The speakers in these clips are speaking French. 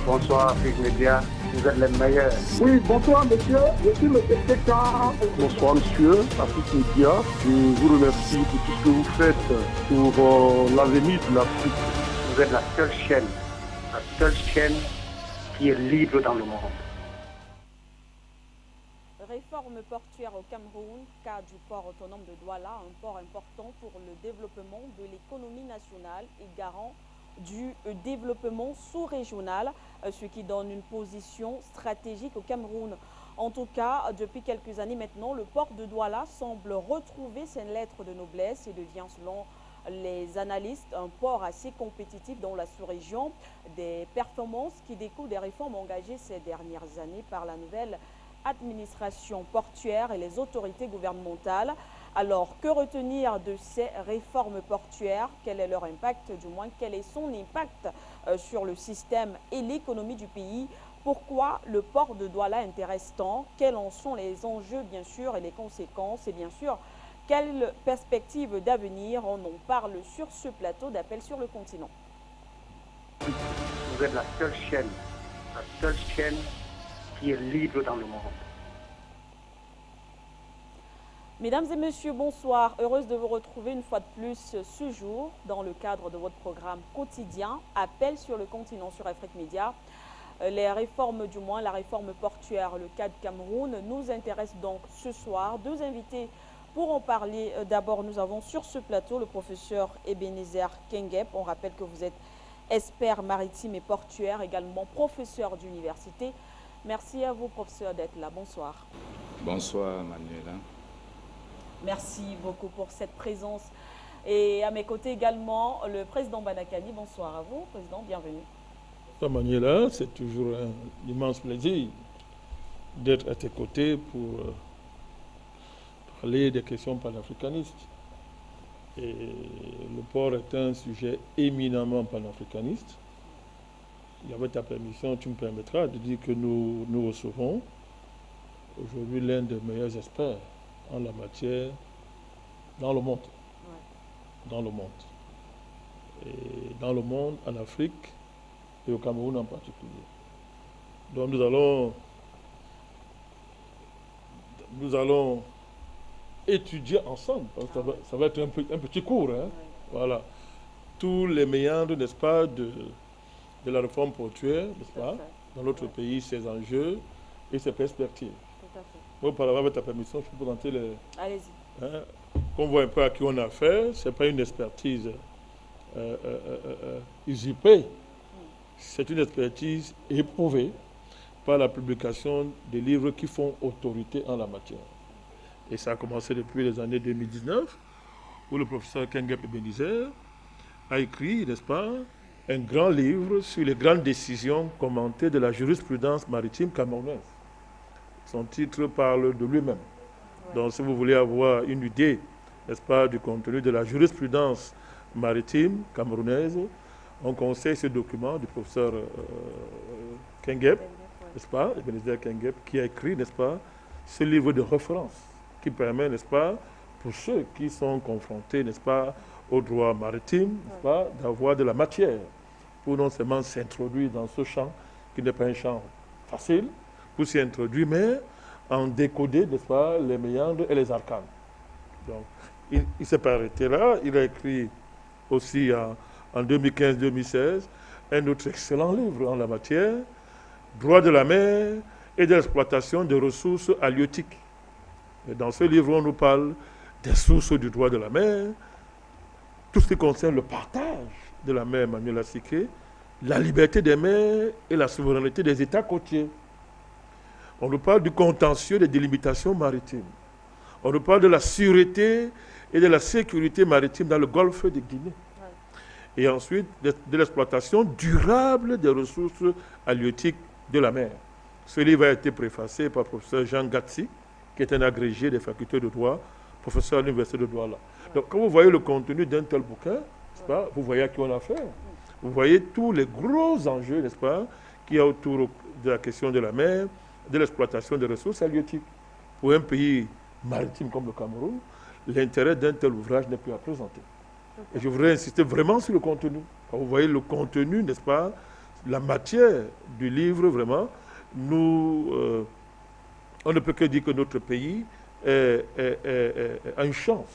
Bonsoir, Afrique Média. Vous êtes les meilleurs. Oui, bonsoir monsieur. Je suis le TK. Bonsoir monsieur, Afrique Média. Je vous remercie pour tout ce que vous faites pour l'avenir de l'Afrique. Vous êtes la seule chaîne qui est libre dans le monde. Réforme portuaire au Cameroun, cas du port autonome de Douala, un port important pour le développement de l'économie nationale et garant du développement sous-régional, ce qui donne une position stratégique au Cameroun. En tout cas, depuis quelques années maintenant, le port de Douala semble retrouver ses lettres de noblesse et devient, selon les analystes, un port assez compétitif dans la sous-région. Des performances qui découlent des réformes engagées ces dernières années par la nouvelle administration portuaire et les autorités gouvernementales. Alors, que retenir de ces réformes portuaires? Quel est leur impact, du moins quel est son impact sur le système et l'économie du pays? Pourquoi le port de Douala intéresse tant? Quels en sont les enjeux, bien sûr, et les conséquences? Et bien sûr, quelles perspectives d'avenir? On en parle sur ce plateau d'Appel sur le continent. Vous êtes la seule chaîne qui est libre dans le monde. Mesdames et messieurs, bonsoir. Heureuse de vous retrouver une fois de plus ce jour dans le cadre de votre programme quotidien Appel sur le continent sur Afrique Média. Les réformes, du moins la réforme portuaire, le cas du Cameroun, nous intéresse donc ce soir. Deux invités pour en parler. D'abord, nous avons sur ce plateau le professeur Ebenezer Kengep. On rappelle que vous êtes expert maritime et portuaire, également professeur d'université. Merci à vous, professeur, d'être là. Bonsoir. Bonsoir, Manuela. Merci beaucoup pour cette présence. Et à mes côtés également, le président Banakani. Bonsoir à vous, président, bienvenue. Bonsoir, Manuela. C'est toujours un immense plaisir d'être à tes côtés pour parler des questions panafricanistes. Et le port est un sujet éminemment panafricaniste. Et avec ta permission, tu me permettras de dire que nous recevons aujourd'hui l'un des meilleurs experts en la matière dans le monde. Ouais. Dans le monde. Et dans le monde, en Afrique et au Cameroun en particulier. Donc nous allons étudier ensemble. Ça va être un petit cours. Hein? Ouais. Voilà. Tous les méandres, n'est-ce pas, de la réforme portuaire, n'est-ce pas, dans notre pays, ses enjeux et ses perspectives. Tout à fait. Moi, par avec ta permission, je peux présenter les... Allez-y. Hein, qu'on voit un peu à qui on a affaire. Ce n'est pas une expertise usurpée. C'est une expertise éprouvée par la publication des livres qui font autorité en la matière. Et ça a commencé depuis les années 2019, où le professeur Kengep Ebenezer a écrit, n'est-ce pas, un grand livre sur les grandes décisions commentées de la jurisprudence maritime camerounaise. Son titre parle de lui-même. Ouais. Donc, si vous voulez avoir une idée, n'est-ce pas, du contenu de la jurisprudence maritime camerounaise, on conseille ce document du professeur Kengep, n'est-ce pas, Ebenezer Kengep, qui a écrit, n'est-ce pas, ce livre de référence qui permet, n'est-ce pas, pour ceux qui sont confrontés, n'est-ce pas, au droit maritime, n'est-ce pas, d'avoir de la matière pour non seulement s'introduire dans ce champ, qui n'est pas un champ facile, pour s'y introduire, mais en décoder, n'est-ce pas, les méandres et les arcanes. Donc, il ne s'est pas arrêté là. Il a écrit aussi en 2015-2016 un autre excellent livre en la matière, Droit de la mer et de l'exploitation des ressources halieutiques. Et dans ce livre, on nous parle des sources du droit de la mer, tout ce qui concerne le partage de la mer, Manuela Siké, la liberté des mers et la souveraineté des États côtiers. On nous parle du contentieux des délimitations maritimes. On nous parle de la sûreté et de la sécurité maritime dans le golfe de Guinée. Ouais. Et ensuite, de l'exploitation durable des ressources halieutiques de la mer. Ce livre a été préfacé par le professeur Jean Gatsi, qui est un agrégé des facultés de droit, professeur à l'université de Douala. Ouais. Donc, quand vous voyez le contenu d'un tel bouquin, n'est-ce pas, vous voyez à qui on a affaire. Vous voyez tous les gros enjeux, n'est-ce pas, qu'il y a autour de la question de la mer, de l'exploitation des ressources halieutiques. Pour un pays maritime comme le Cameroun, l'intérêt d'un tel ouvrage n'est plus à présenter. Et je voudrais insister vraiment sur le contenu. Quand vous voyez le contenu, n'est-ce pas, la matière du livre, vraiment, on ne peut que dire que notre pays a une chance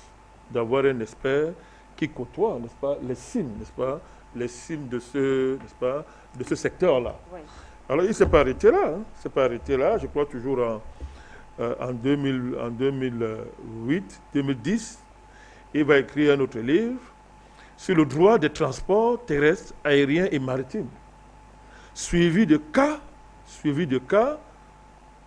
d'avoir un expert qui côtoie, n'est-ce pas, les cimes, n'est-ce pas, les cimes de n'est-ce pas, de ce secteur-là. Oui. Alors, il ne s'est pas arrêté là. s'est pas arrêté là. Je crois toujours en 2008, 2010, il va écrire un autre livre sur le droit des transports terrestres, aériens et maritimes, suivi de cas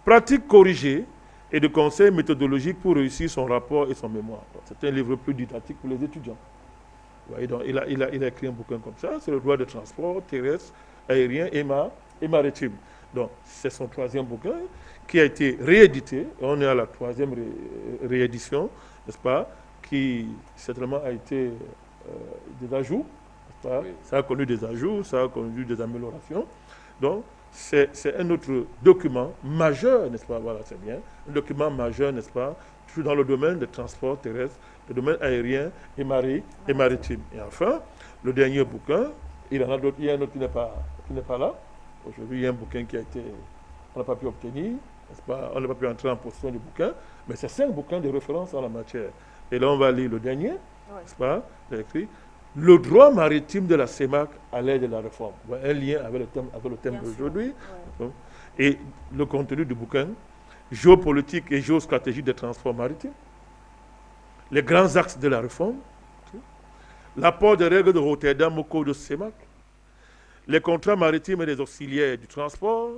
pratiques corrigées et de conseils méthodologiques pour réussir son rapport et son mémoire. C'est un livre plus didactique pour les étudiants. Vous voyez, donc il a écrit un bouquin comme ça, c'est le droit des transports terrestres, aériens et maritimes. Donc, c'est son 3e bouquin qui a été réédité. On est à la 3e réédition, n'est-ce pas, qui certainement a été des ajouts. N'est-ce pas? Oui. Ça a connu des ajouts, ça a connu des améliorations. Donc, c'est un autre document majeur, n'est-ce pas? Voilà, c'est bien. Un document majeur, n'est-ce pas? Toujours dans le domaine des transports terrestres, le domaine aérien et maritime. Et enfin, le dernier bouquin, il y en a d'autres, il y a un autre qui n'est pas là. Aujourd'hui, il y a un bouquin on n'a pas pu obtenir, n'est-ce pas? On n'a pas pu entrer en possession du bouquin, mais c'est 5 bouquins de référence en la matière. Et là, on va lire le dernier, n'est-ce pas? Il a écrit le droit maritime de la CEMAC à l'aide de la réforme. Un lien avec le thème d'aujourd'hui. Ouais. Et le contenu du bouquin, géopolitique et géostratégie des transports maritimes, les grands axes de la réforme, l'apport des règles de Rotterdam au code de CEMAC, les contrats maritimes et les auxiliaires du transport,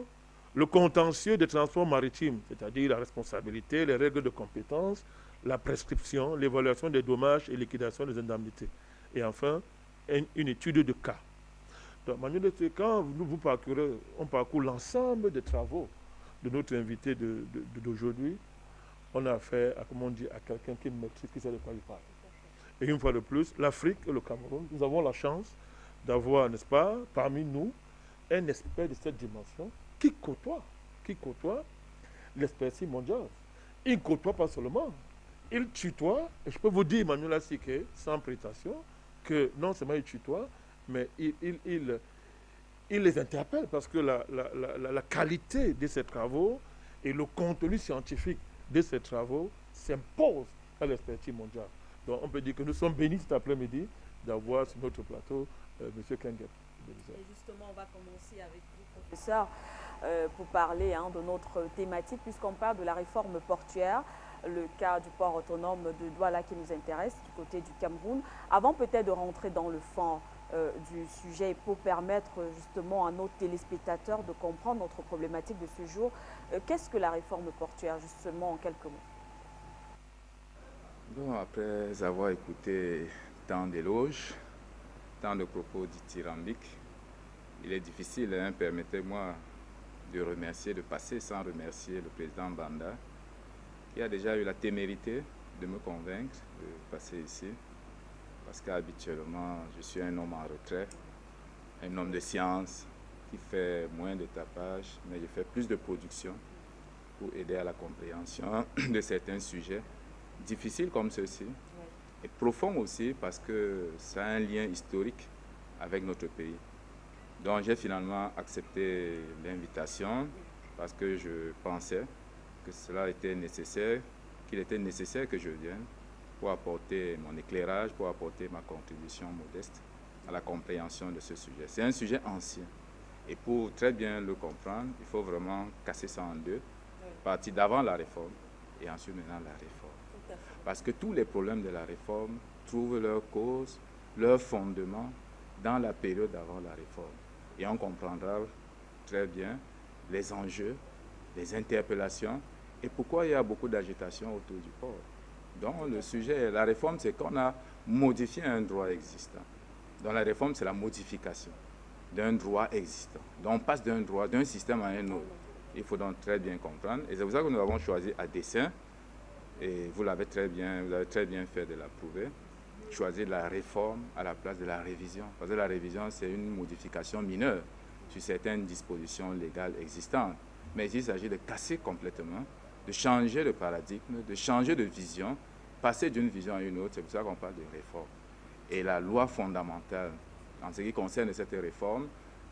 le contentieux des transports maritimes, c'est-à-dire la responsabilité, les règles de compétence, la prescription, l'évaluation des dommages et liquidation des indemnités. Et enfin, une étude de cas. Donc, quand on parcourt l'ensemble des travaux de notre invité d'aujourd'hui, on a affaire à, comme on dit, à quelqu'un qui maîtrise, qui sait de quoi il parle. Et une fois de plus, l'Afrique et le Cameroun, nous avons la chance d'avoir, n'est-ce pas, parmi nous, un expert de cette dimension qui côtoie l'expertise mondiale. Il ne côtoie pas seulement, il tutoie, et je peux vous dire, Emmanuel Asike, sans prétention, que non seulement il tutoie, mais il les interpelle parce que la qualité de ses travaux et le contenu scientifique de ces travaux s'imposent à l'expertise mondiale. Donc on peut dire que nous sommes bénis cet après-midi d'avoir sur notre plateau M. Kengep. Et justement, on va commencer avec vous, professeur, pour parler de notre thématique, puisqu'on parle de la réforme portuaire, le cas du port autonome de Douala qui nous intéresse du côté du Cameroun. Avant peut-être de rentrer dans le fond du sujet pour permettre justement à nos téléspectateurs de comprendre notre problématique de ce jour, qu'est-ce que la réforme portuaire, justement, en quelques mots? Bon, après avoir écouté tant d'éloges, tant de propos dithyrambiques, il est difficile, permettez-moi de passer sans remercier le président Banda, qui a déjà eu la témérité de me convaincre de passer ici, parce qu'habituellement, je suis un homme en retrait, un homme de science qui fait moins de tapage, mais je fais plus de production pour aider à la compréhension de certains sujets difficiles comme ceux-ci, et profonds aussi parce que ça a un lien historique avec notre pays. Donc j'ai finalement accepté l'invitation parce que je pensais que cela était nécessaire, qu'il était nécessaire que je vienne pour apporter mon éclairage, pour apporter ma contribution modeste à la compréhension de ce sujet. C'est un sujet ancien. Et pour très bien le comprendre, il faut vraiment casser ça en deux. Partir d'avant la réforme et ensuite maintenant la réforme. Parce que tous les problèmes de la réforme trouvent leur cause, leur fondement dans la période avant la réforme. Et on comprendra très bien les enjeux, les interpellations et pourquoi il y a beaucoup d'agitation autour du port. Donc le sujet, la réforme, c'est qu'on a modifié un droit existant. Donc la réforme, c'est la modification d'un droit existant. Donc on passe d'un droit, d'un système à un autre. Il faut donc très bien comprendre. Et c'est pour ça que nous avons choisi à dessein, et vous avez très bien fait de l'approuver, choisir la réforme à la place de la révision. Parce que la révision, c'est une modification mineure sur certaines dispositions légales existantes. Mais il s'agit de casser complètement, de changer de paradigme, de changer de vision, passer d'une vision à une autre. C'est pour ça qu'on parle de réforme. Et la loi fondamentale, en ce qui concerne cette réforme,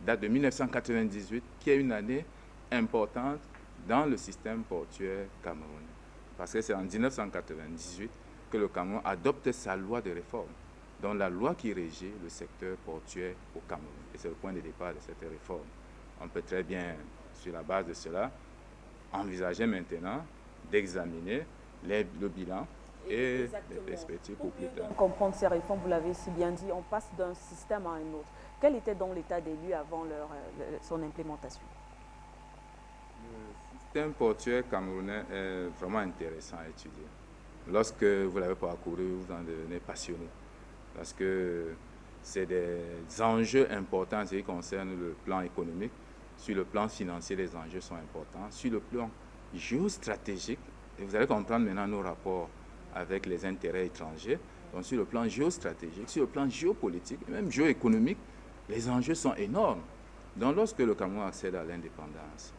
date de 1998, qui est une année importante dans le système portuaire camerounais. Parce que c'est en 1998 que le Cameroun adopte sa loi de réforme, donc la loi qui régit le secteur portuaire au Cameroun. Et c'est le point de départ de cette réforme. On peut très bien, sur la base de cela, envisager maintenant d'examiner le bilan et les perspectives pour plus tard. Pour comprendre ces réformes, vous l'avez si bien dit, on passe d'un système à un autre. Quel était donc l'état des lieux avant son implémentation? Le système portuaire camerounais est vraiment intéressant à étudier. Lorsque vous l'avez parcouru, vous en devenez passionné. Parce que c'est des enjeux importants qui concernent le plan économique. Sur le plan financier, les enjeux sont importants. Sur le plan géostratégique, et vous allez comprendre maintenant nos rapports avec les intérêts étrangers. Donc sur le plan géostratégique, sur le plan géopolitique, et même géoéconomique, les enjeux sont énormes. Donc lorsque le Cameroun accède à l'indépendance,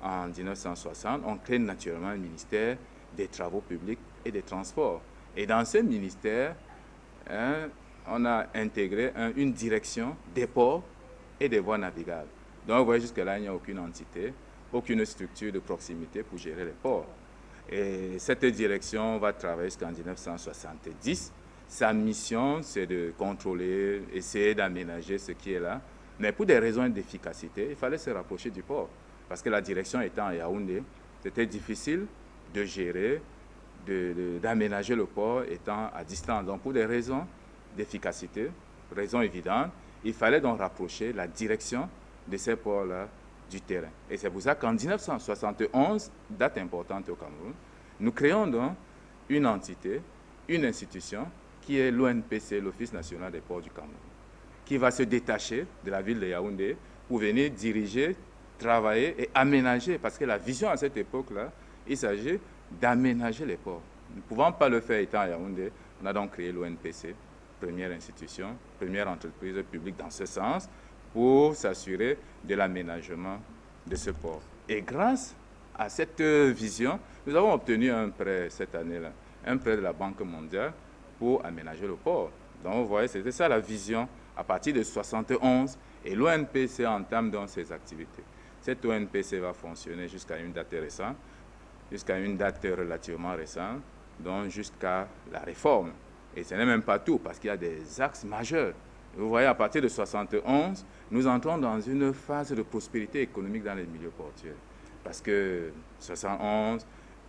en 1960, on crée naturellement un ministère des travaux publics et des transports. Et dans ce ministère, on a intégré une direction des ports et des voies navigables. Donc vous voyez, jusque-là, il n'y a aucune entité, aucune structure de proximité pour gérer les ports. Et cette direction va travailler jusqu'en 1970. Sa mission, c'est de contrôler, essayer d'aménager ce qui est là. Mais pour des raisons d'efficacité, il fallait se rapprocher du port. Parce que la direction étant à Yaoundé, c'était difficile de gérer, d'aménager le port étant à distance. Donc pour des raisons d'efficacité, raisons évidentes, il fallait donc rapprocher la direction de ces ports-là du terrain. Et c'est pour ça qu'en 1971, date importante au Cameroun, nous créons donc une entité, une institution qui est l'ONPC, l'Office national des ports du Cameroun, qui va se détacher de la ville de Yaoundé pour venir diriger, travailler et aménager, parce que la vision à cette époque-là, il s'agit d'aménager les ports. Nous ne pouvons pas le faire étant à Yaoundé. On a donc créé l'ONPC, première institution, première entreprise publique dans ce sens, pour s'assurer de l'aménagement de ce port. Et grâce à cette vision, nous avons obtenu un prêt cette année-là, un prêt de la Banque mondiale pour aménager le port. Donc vous voyez, c'était ça la vision à partir de 1971, et l'ONPC entame donc ses activités. Cette ONPC va fonctionner jusqu'à une date récente, jusqu'à une date relativement récente, donc jusqu'à la réforme. Et ce n'est même pas tout, parce qu'il y a des axes majeurs. Vous voyez, à partir de 1971, nous entrons dans une phase de prospérité économique dans les milieux portuaires. Parce que 1971,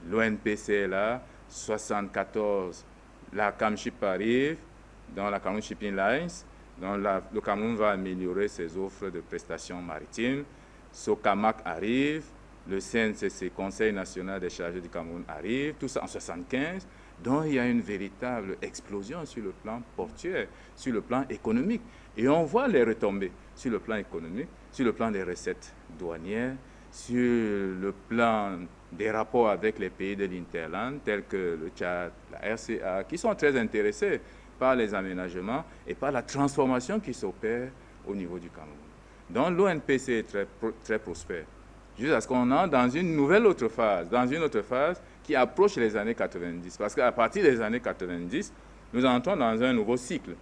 l'ONPC est là, 1974, la Camship arrive, dans la Cameroun Shipping Lines, donc le Cameroun va améliorer ses offres de prestations maritimes, SOCAMAC arrive, le CNCC, Conseil national des chargés du Cameroun, arrive, tout ça en 1975. Donc il y a une véritable explosion sur le plan portuaire, sur le plan économique. Et on voit les retombées sur le plan économique, sur le plan des recettes douanières, sur le plan des rapports avec les pays de l'Interland, tels que le Tchad, la RCA, qui sont très intéressés par les aménagements et par la transformation qui s'opère au niveau du Cameroun. Donc l'ONPC est très prospère. Jusqu'à ce qu'on entre dans une nouvelle autre phase, qui approche les années 90. Parce qu'à partir des années 90, nous entrons dans un nouveau cycle.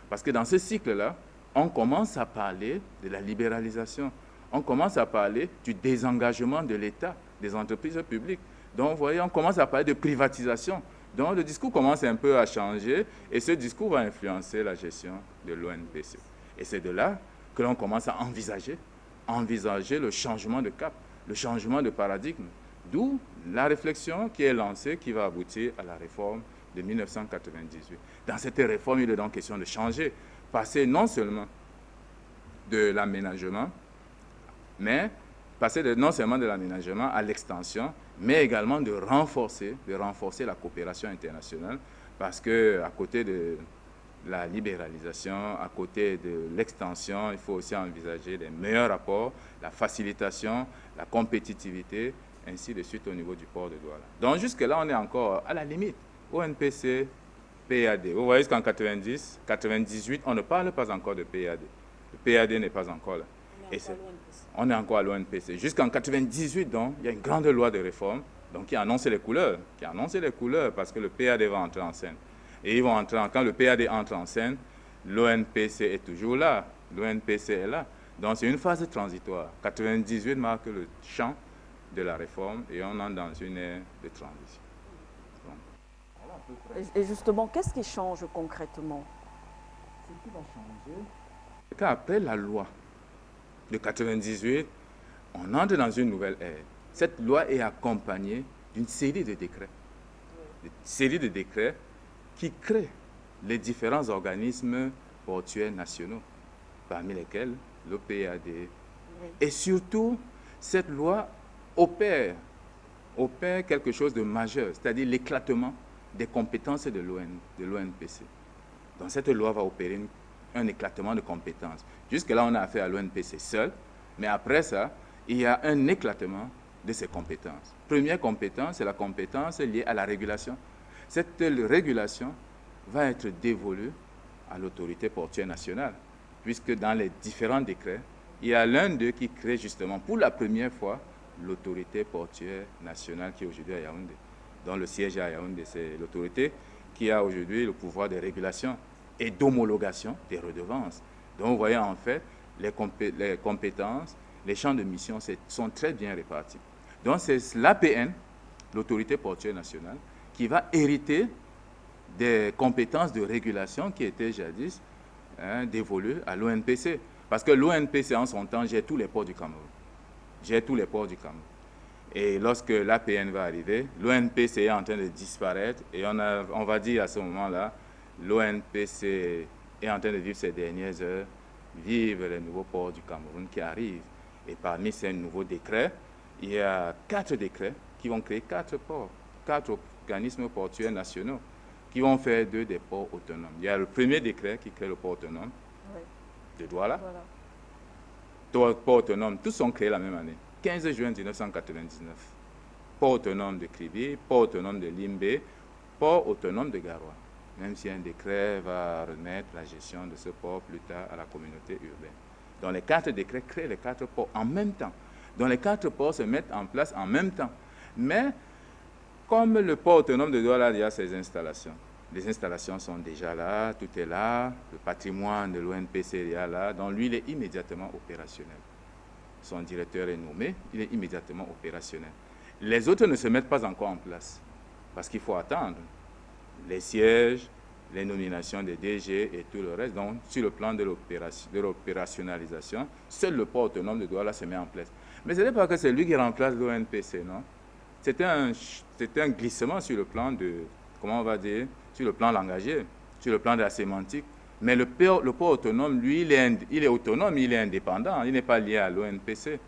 Parce que dans ce cycle-là, on commence à parler de la libéralisation. On commence à parler du désengagement de l'État, des entreprises publiques. Donc, vous voyez, on commence à parler de privatisation. Donc, le discours commence un peu à changer et ce discours va influencer la gestion de l'ONPC. Et c'est de là que l'on commence à envisager le changement de cap, le changement de paradigme. D'où la réflexion qui est lancée, qui va aboutir à la réforme de 1998. Dans cette réforme, il est donc question de changer, passer non seulement de l'aménagement, mais non seulement de l'aménagement à l'extension, mais également de renforcer la coopération internationale, parce qu'à côté de la libéralisation, à côté de l'extension, il faut aussi envisager les meilleurs rapports, la facilitation, la compétitivité, ainsi de suite au niveau du port de Douala. Donc jusque-là, on est encore à la limite. ONPC, PAD. Vous voyez qu'en 90, 98, on ne parle pas encore de PAD. Le PAD n'est pas encore là. On est encore à l'ONPC. Jusqu'en 98, donc, il y a une grande loi de réforme qui a annoncé les couleurs. Parce que le PAD va entrer en scène. Et quand le PAD entre en scène, l'ONPC est toujours là. L'ONPC est là. Donc c'est une phase transitoire. 98 marque le champ de la réforme et on entre dans une ère de transition. Et justement, qu'est-ce qui change concrètement? Ce qui va changer, c'est qu'après la loi de 98, on entre dans une nouvelle ère. Cette loi est accompagnée d'une série de décrets. Une série de décrets qui créent les différents organismes portuaires nationaux, parmi lesquels le PAD. Oui. Et surtout, cette loi opère quelque chose de majeur, c'est-à-dire l'éclatement des compétences de l'ONPC. Donc cette loi va opérer un éclatement de compétences. Jusque-là, on a affaire à l'ONPC seul, mais après ça, il y a un éclatement de ses compétences. Première compétence, c'est la compétence liée à la régulation. Cette régulation va être dévolue à l'autorité portuaire nationale, puisque dans les différents décrets, il y a l'un d'eux qui crée justement pour la première fois l'autorité portuaire nationale qui est aujourd'hui à Yaoundé. Donc le siège à Yaoundé, c'est l'autorité qui a aujourd'hui le pouvoir de régulation et d'homologation des redevances. Donc vous voyez en fait, les compétences, les champs de mission sont très bien répartis. Donc c'est l'APN, l'autorité portuaire nationale, qui va hériter des compétences de régulation qui étaient jadis dévolues à l'ONPC. Parce que l'ONPC, en son temps, gère tous les ports du Cameroun. Et lorsque l'APN va arriver, l'ONPC est en train de disparaître et on va dire à ce moment-là, l'ONPC est en train de vivre ses dernières heures, vivre les nouveaux ports du Cameroun qui arrivent. Et parmi ces nouveaux décrets, il y a 4 décrets qui vont créer 4 ports, 4 organismes portuaires nationaux qui vont faire d'eux des ports autonomes. Il y a le premier décret qui crée le port autonome de Douala. Voilà. Port autonome, tous sont créés la même année, 15 juin 1999. Port autonome de Kribi, port autonome de Limbe, port autonome de Garoua. Même si un décret va remettre la gestion de ce port plus tard à la communauté urbaine. Donc les 4 décrets créent les 4 ports en même temps. Donc les 4 ports se mettent en place en même temps. Mais comme le port autonome de Douala, il y a ses installations. Les installations sont déjà là, tout est là, le patrimoine de l'ONPC est là, donc lui, il est immédiatement opérationnel. Son directeur est nommé, il est immédiatement opérationnel. Les autres ne se mettent pas encore en place, parce qu'il faut attendre les sièges, les nominations des DG et tout le reste. Donc, sur le plan de l'opérationnalisation, seul le port autonome de Douala se met en place. Mais ce n'est pas que c'est lui qui remplace l'ONPC, non? C'était un glissement sur le plan de, comment on va dire, sur le plan langagier, sur le plan de la sémantique. Mais le port autonome, lui, il est autonome, il est indépendant, il n'est pas lié à l'ONPC.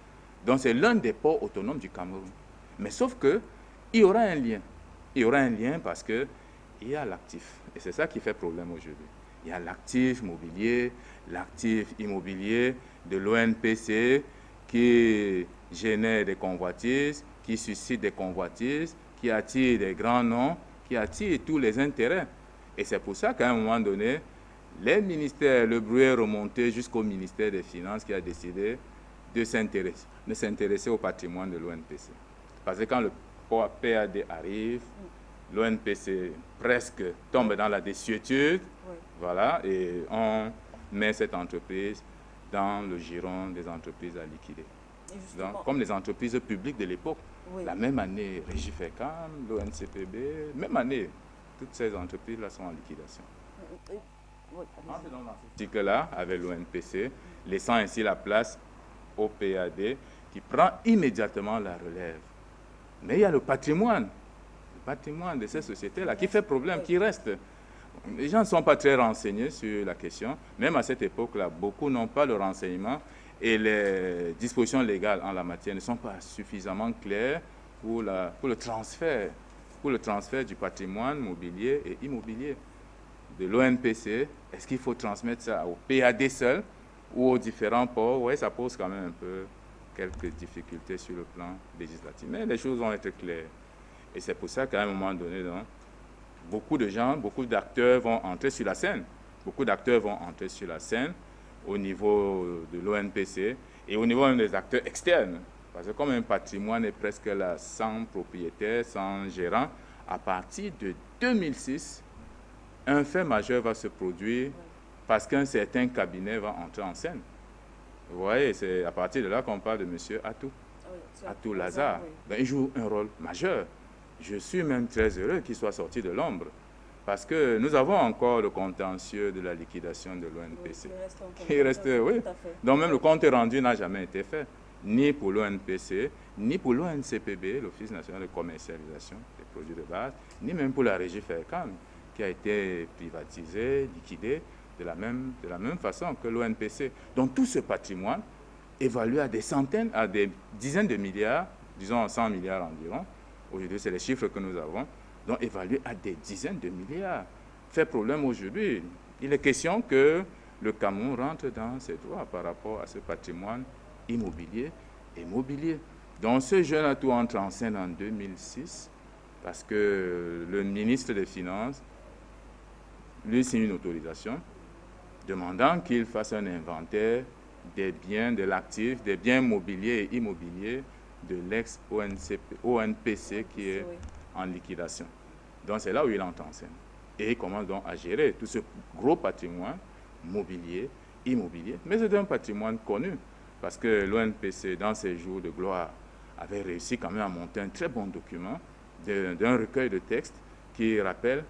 Donc c'est l'un des ports autonomes du Cameroun. Mais sauf qu'il y aura un lien. Il y aura un lien parce qu'il y a l'actif. Et c'est ça qui fait problème aujourd'hui. Il y a l'actif mobilier, l'actif immobilier de l'ONPC qui génère des convoitises, qui suscite des convoitises, qui attire des grands noms, qui attire tous les intérêts. Et c'est pour ça qu'à un moment donné, les ministères, le bruit est remonté jusqu'au ministère des Finances qui a décidé de s'intéresser au patrimoine de l'ONPC. Parce que quand le PAD arrive, l'ONPC presque tombe dans la désuétude, voilà, et on met cette entreprise dans le giron des entreprises à liquider. Donc, comme les entreprises publiques de l'époque, la même année, Régifecam, l'ONCPB, même année, toutes ces entreprises-là sont en liquidation. Dans ce cycle-là, avec l'ONPC, laissant ainsi la place au PAD qui prend immédiatement la relève. Mais il y a le patrimoine de ces sociétés-là qui fait problème, qui reste. Les gens ne sont pas très renseignés sur la question. Même à cette époque-là, beaucoup n'ont pas le renseignement et les dispositions légales en la matière ne sont pas suffisamment claires pour le transfert du patrimoine mobilier et immobilier de l'ONPC. Est-ce qu'il faut transmettre ça au PAD seul ou aux différents ports? Oui, ça pose quand même un peu quelques difficultés sur le plan législatif. Mais les choses vont être claires. Et c'est pour ça qu'à un moment donné, donc, beaucoup de gens, beaucoup d'acteurs vont entrer sur la scène. Beaucoup d'acteurs vont entrer sur la scène au niveau de l'ONPC et au niveau des acteurs externes. Parce que comme un patrimoine est presque là, sans propriétaire, sans gérant, à partir de 2006, un fait majeur va se produire parce qu'un certain cabinet va entrer en scène. Vous voyez, c'est à partir de là qu'on parle de M. Atou. Atou Lazare. Oui. Ben, il joue un rôle majeur. Je suis même très heureux qu'il soit sorti de l'ombre. Parce que nous avons encore le contentieux de la liquidation de l'ONPC. Il reste, oui. tout à fait. Donc même le compte rendu n'a jamais été fait, ni pour l'ONPC, ni pour l'ONCPB, l'Office national de commercialisation des produits de base, ni même pour la régie FERCAM, qui a été privatisée, liquidée de la même façon que l'ONPC. Donc tout ce patrimoine, évalué à des centaines, à des dizaines de milliards, disons 100 milliards environ, aujourd'hui c'est les chiffres que nous avons, donc évalué à des dizaines de milliards, fait problème aujourd'hui. Il est question que le Cameroun rentre dans ses droits par rapport à ce patrimoine immobilier et mobilier. Donc ce jeune atout entre en scène en 2006 parce que le ministre des Finances lui signe une autorisation demandant qu'il fasse un inventaire des biens, de l'actif, des biens mobiliers et immobiliers de l'ex-ONPC qui est en liquidation. Donc c'est là où il entre en scène. Et il commence donc à gérer tout ce gros patrimoine mobilier, immobilier. Mais c'est un patrimoine connu parce que l'ONPC, dans ses jours de gloire, avait réussi quand même à monter un très bon document d'un recueil de textes qui rappelle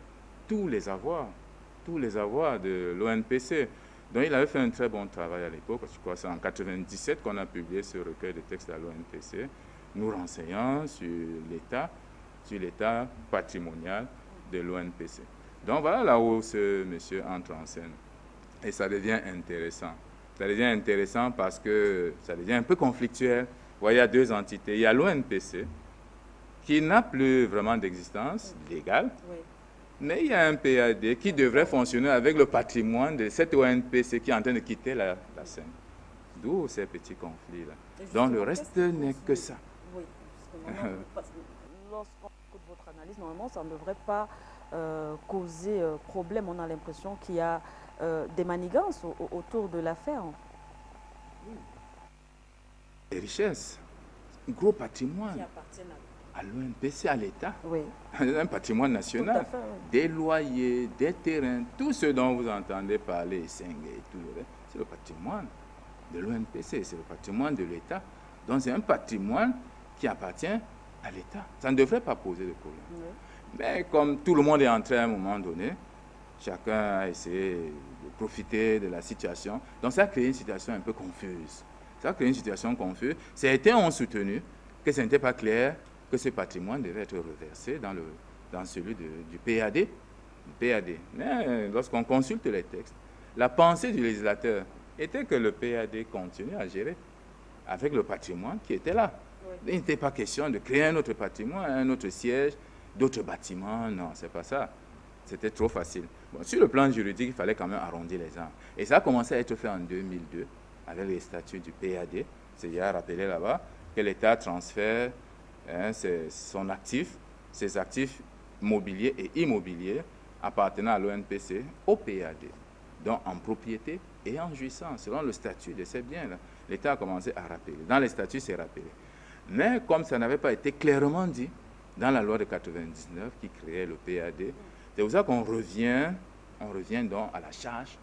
tous les avoirs de l'ONPC. Donc il avait fait un très bon travail à l'époque, je crois que c'est en 1997 qu'on a publié ce recueil de textes à l'ONPC, nous renseignant sur l'état patrimonial de l'ONPC. Donc voilà là où ce monsieur entre en scène. Et ça devient intéressant. Ça devient intéressant parce que ça devient un peu conflictuel. Vous voyez, il y a deux entités. Il y a l'ONPC qui n'a plus vraiment d'existence légale, mais il y a un PAD qui devrait fonctionner avec le patrimoine de cette ONPC qui est en train de quitter la scène. D'où ces petits conflits-là. Donc le reste n'est que ça. Oui, lorsqu'on écoute votre analyse, normalement, ça ne devrait pas causer problème. On a l'impression qu'il y a des manigances autour de l'affaire. Des richesses, un gros patrimoine Qui appartiennent à l'ONPC, à l'État, Oui. un patrimoine national, Tout à fait, oui. des loyers, des terrains, tout ce dont vous entendez parler, Senghé et tout le reste, c'est le patrimoine de l'ONPC, c'est le patrimoine de l'État. Donc c'est un patrimoine qui appartient à l'État. Ça ne devrait pas poser de problème. Oui. Mais comme tout le monde est entré à un moment donné, chacun a essayé de profiter de la situation. Donc ça a créé une situation un peu confuse. Ça a créé une situation confuse. Certains ont soutenu que ce n'était pas clair que ce patrimoine devait être reversé dans celui du PAD. Mais lorsqu'on consulte les textes, la pensée du législateur était que le PAD continue à gérer avec le patrimoine qui était là. Oui. Il n'était pas question de créer un autre patrimoine, un autre siège, d'autres bâtiments. Non, c'est pas ça. C'était trop facile. Bon, sur le plan juridique, il fallait quand même arrondir les angles. Et ça a commencé à être fait en 2002 avec les statuts du PAD. C'est hier rappelé là-bas que l'État transfère ses actifs mobiliers et immobiliers appartenant à l'ONPC au PAD, donc en propriété et en jouissance, selon le statut de ces biens-là. L'État a commencé à rappeler. Dans les statuts, c'est rappelé. Mais comme ça n'avait pas été clairement dit dans la loi de 1999 qui créait le PAD, c'est pour ça qu'on revient donc à la charge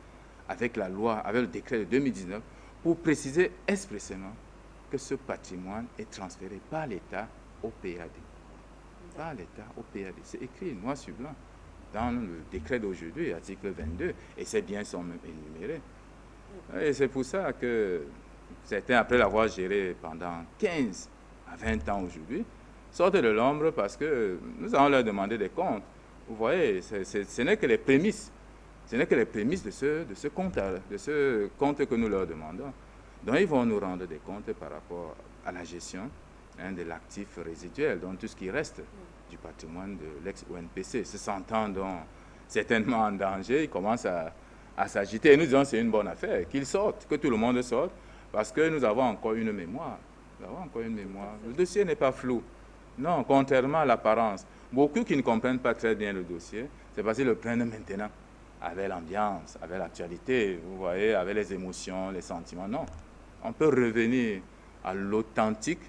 avec la loi, avec le décret de 2019, pour préciser expressément que ce patrimoine est transféré par l'État au PAD. Par l'État au PAD. C'est écrit noir sur blanc dans le décret d'aujourd'hui, article 22, et ces biens sont même énumérés. Et c'est pour ça que certains, après l'avoir géré pendant 15 à 20 ans aujourd'hui, sortent de l'ombre parce que nous allons leur demander des comptes. Vous voyez, ce n'est que les prémices. Ce n'est que les prémices de ce compte que nous leur demandons. Donc, ils vont nous rendre des comptes par rapport à la gestion de l'actif résiduel, donc tout ce qui reste du patrimoine de l'ex-ONPC. Se sentant donc certainement en danger, ils commencent à s'agiter. Et nous disons que c'est une bonne affaire, qu'ils sortent, que tout le monde sorte, parce que nous avons encore une mémoire. Nous avons encore une mémoire. Le dossier n'est pas flou. Non, contrairement à l'apparence. Beaucoup qui ne comprennent pas très bien le dossier, c'est parce qu'ils le prennent maintenant, avec l'ambiance, avec l'actualité, vous voyez, avec les émotions, les sentiments. Non, on peut revenir à l'authentique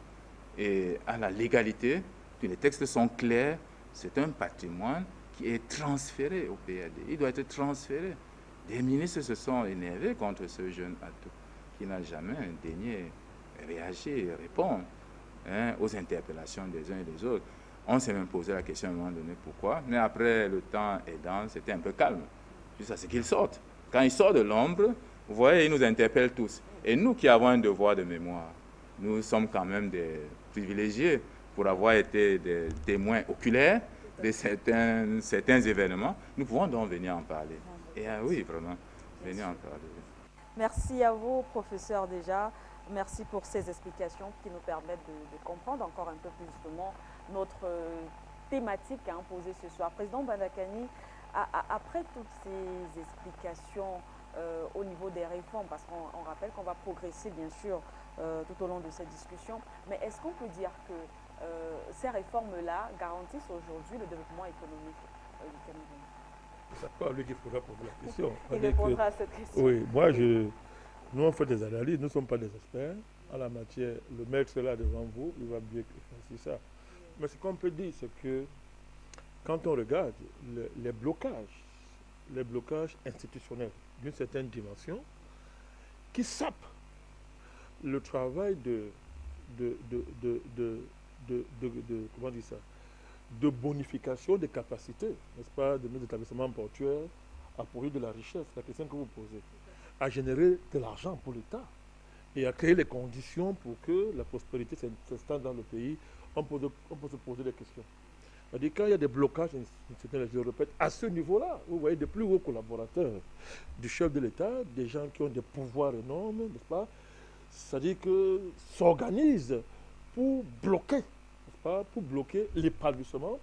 et à la légalité. Les textes sont clairs, c'est un patrimoine qui est transféré au PAD. Il doit être transféré. Des ministres se sont énervés contre ce jeune atout qui n'a jamais daigné réagir et répondre aux interpellations des uns et des autres. On s'est même posé la question à un moment donné pourquoi, mais après le temps aidant, c'était un peu calme, jusqu'à ce qu'il sorte. Quand il sort de l'ombre, vous voyez, il nous interpelle tous. Et nous qui avons un devoir de mémoire, nous sommes quand même des privilégiés pour avoir été des témoins oculaires de certains événements. Nous pouvons donc venir en parler. Et oui, vraiment, venir en parler. Merci à vous, professeur, déjà. Merci pour ces explications qui nous permettent de comprendre encore un peu plus justement notre thématique posée ce soir. Président Bandakani, après toutes ces explications au niveau des réformes, parce qu'on rappelle qu'on va progresser bien sûr tout au long de cette discussion, mais est-ce qu'on peut dire que ces réformes-là garantissent aujourd'hui le développement économique du Cameroun? C'est pas lui qu'il faudra poser la question. Il répondra à cette question. Oui, nous on fait des analyses, nous ne sommes pas des experts en la matière. Le maître là devant vous, il va bien faire ça. Mais ce qu'on peut dire, c'est que quand on regarde les blocages institutionnels d'une certaine dimension, qui sapent le travail comment dire ça, de bonification des capacités, n'est-ce pas, de nos établissements portuaires à produire de la richesse, la question que vous posez, à générer de l'argent pour l'État et à créer les conditions pour que la prospérité s'installe dans le pays, on peut se poser des questions. C'est-à-dire quand il y a des blocages institutionnels, je le répète, à ce niveau-là, vous voyez des plus hauts collaborateurs du chef de l'État, des gens qui ont des pouvoirs énormes, n'est-ce pas, c'est-à-dire que s'organisent pour bloquer, n'est-ce pas, pour bloquer l'épanouissement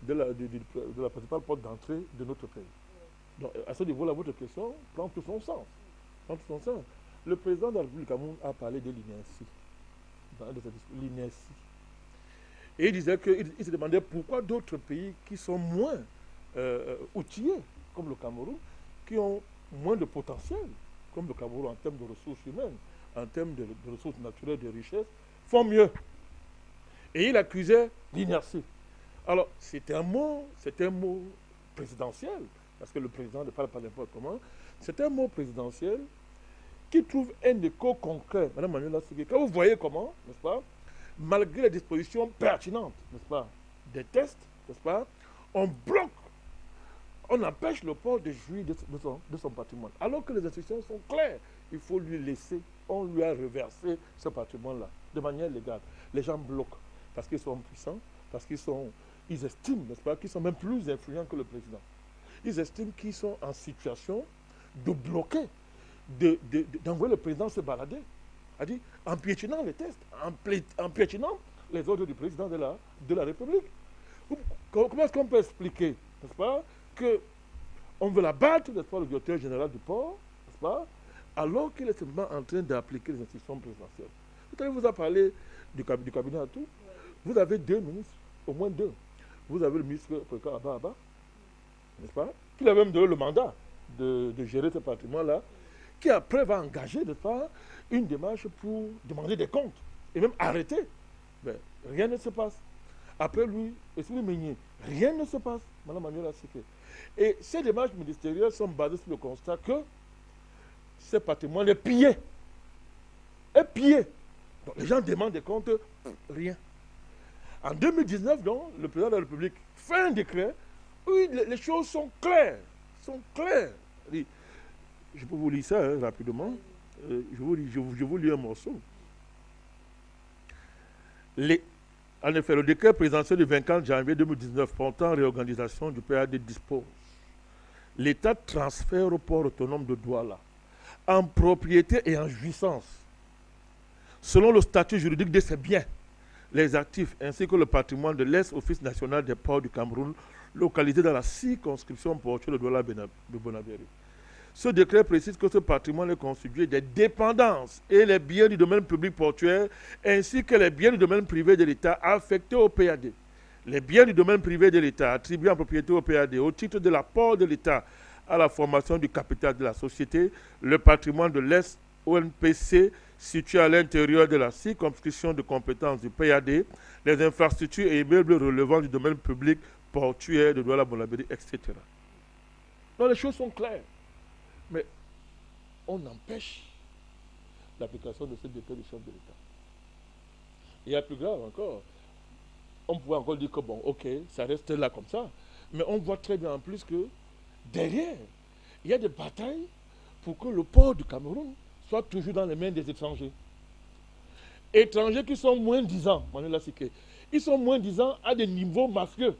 de la principale porte d'entrée de notre pays. Donc, à ce niveau-là, votre question prend tout son sens. Le président de la République du Cameroun a parlé de l'INERCI. Et il disait qu'il se demandait pourquoi d'autres pays qui sont moins outillés, comme le Cameroun, qui ont moins de potentiel, comme le Cameroun en termes de ressources humaines, en termes de ressources naturelles, de richesses, font mieux. Et il accusait l'inertie. Alors, c'est un mot présidentiel, parce que le président ne parle pas n'importe comment. C'est un mot présidentiel qui trouve un écho concret. Madame Manuela Sigui, quand vous voyez comment, n'est-ce pas, malgré les dispositions pertinentes, n'est-ce pas, des tests, n'est-ce pas, on bloque, on empêche le port de jouir de son patrimoine. Alors que les instructions sont claires, il faut lui laisser, on lui a reversé ce patrimoine-là, de manière légale. Les gens bloquent, parce qu'ils sont puissants, parce qu'ils estiment, n'est-ce pas, qu'ils sont même plus influents que le président. Ils estiment qu'ils sont en situation de bloquer, d'envoyer le président se balader. C'est-à-dire en piétinant les tests, en piétinant les ordres du président de la République. Comment est-ce qu'on peut expliquer, n'est-ce pas, qu'on veut la battre, n'est-ce pas, le directeur général du port, n'est-ce pas, alors qu'il est seulement en train d'appliquer les instructions présidentielles. Vous avez vous a parlé du cabinet à tout. Vous avez deux ministres, au moins deux. Vous avez le ministre Abba, n'est-ce pas, qui a même donné le mandat de gérer ce patrimoine-là, qui après va engager, n'est-ce pas, une démarche pour demander des comptes et même arrêter. Mais rien ne se passe. Après lui, Essouli Meigné, rien ne se passe. Madame Manuela Sigui. Et ces démarches ministérielles sont basées sur le constat que ce patrimoine est pillé. Donc les gens demandent des comptes, rien. En 2019, donc, le président de la République fait un décret où les choses sont claires. Je peux vous lire ça rapidement. Je vous lis un morceau. En effet, le décret présidentiel du 24 janvier 2019 portant réorganisation du PAD dispose: l'État transfère au port autonome de Douala, en propriété et en jouissance, selon le statut juridique de ses biens, les actifs ainsi que le patrimoine de l'ex-Office national des ports du Cameroun, localisé dans la circonscription portuaire de Douala-Bonabéry. Ce décret précise que ce patrimoine est constitué des dépendances et les biens du domaine public portuaire ainsi que les biens du domaine privé de l'État affectés au PAD. Les biens du domaine privé de l'État attribués en propriété au PAD au titre de l'apport de l'État à la formation du capital de la société, le patrimoine de l'ex-ONPC situé à l'intérieur de la circonscription de compétences du PAD, les infrastructures et immeubles relevant du domaine public portuaire de Douala-Bonabéry, etc. Donc les choses sont claires. Mais on empêche l'application de ce décret du chef de l'État. Il y a plus grave encore. On pourrait encore dire que bon, ok, ça reste là comme ça. Mais on voit très bien en plus que derrière, il y a des batailles pour que le port du Cameroun soit toujours dans les mains des étrangers. Étrangers qui sont moins disants, Manuela Siké. Ils sont moins disants à des niveaux mafieux.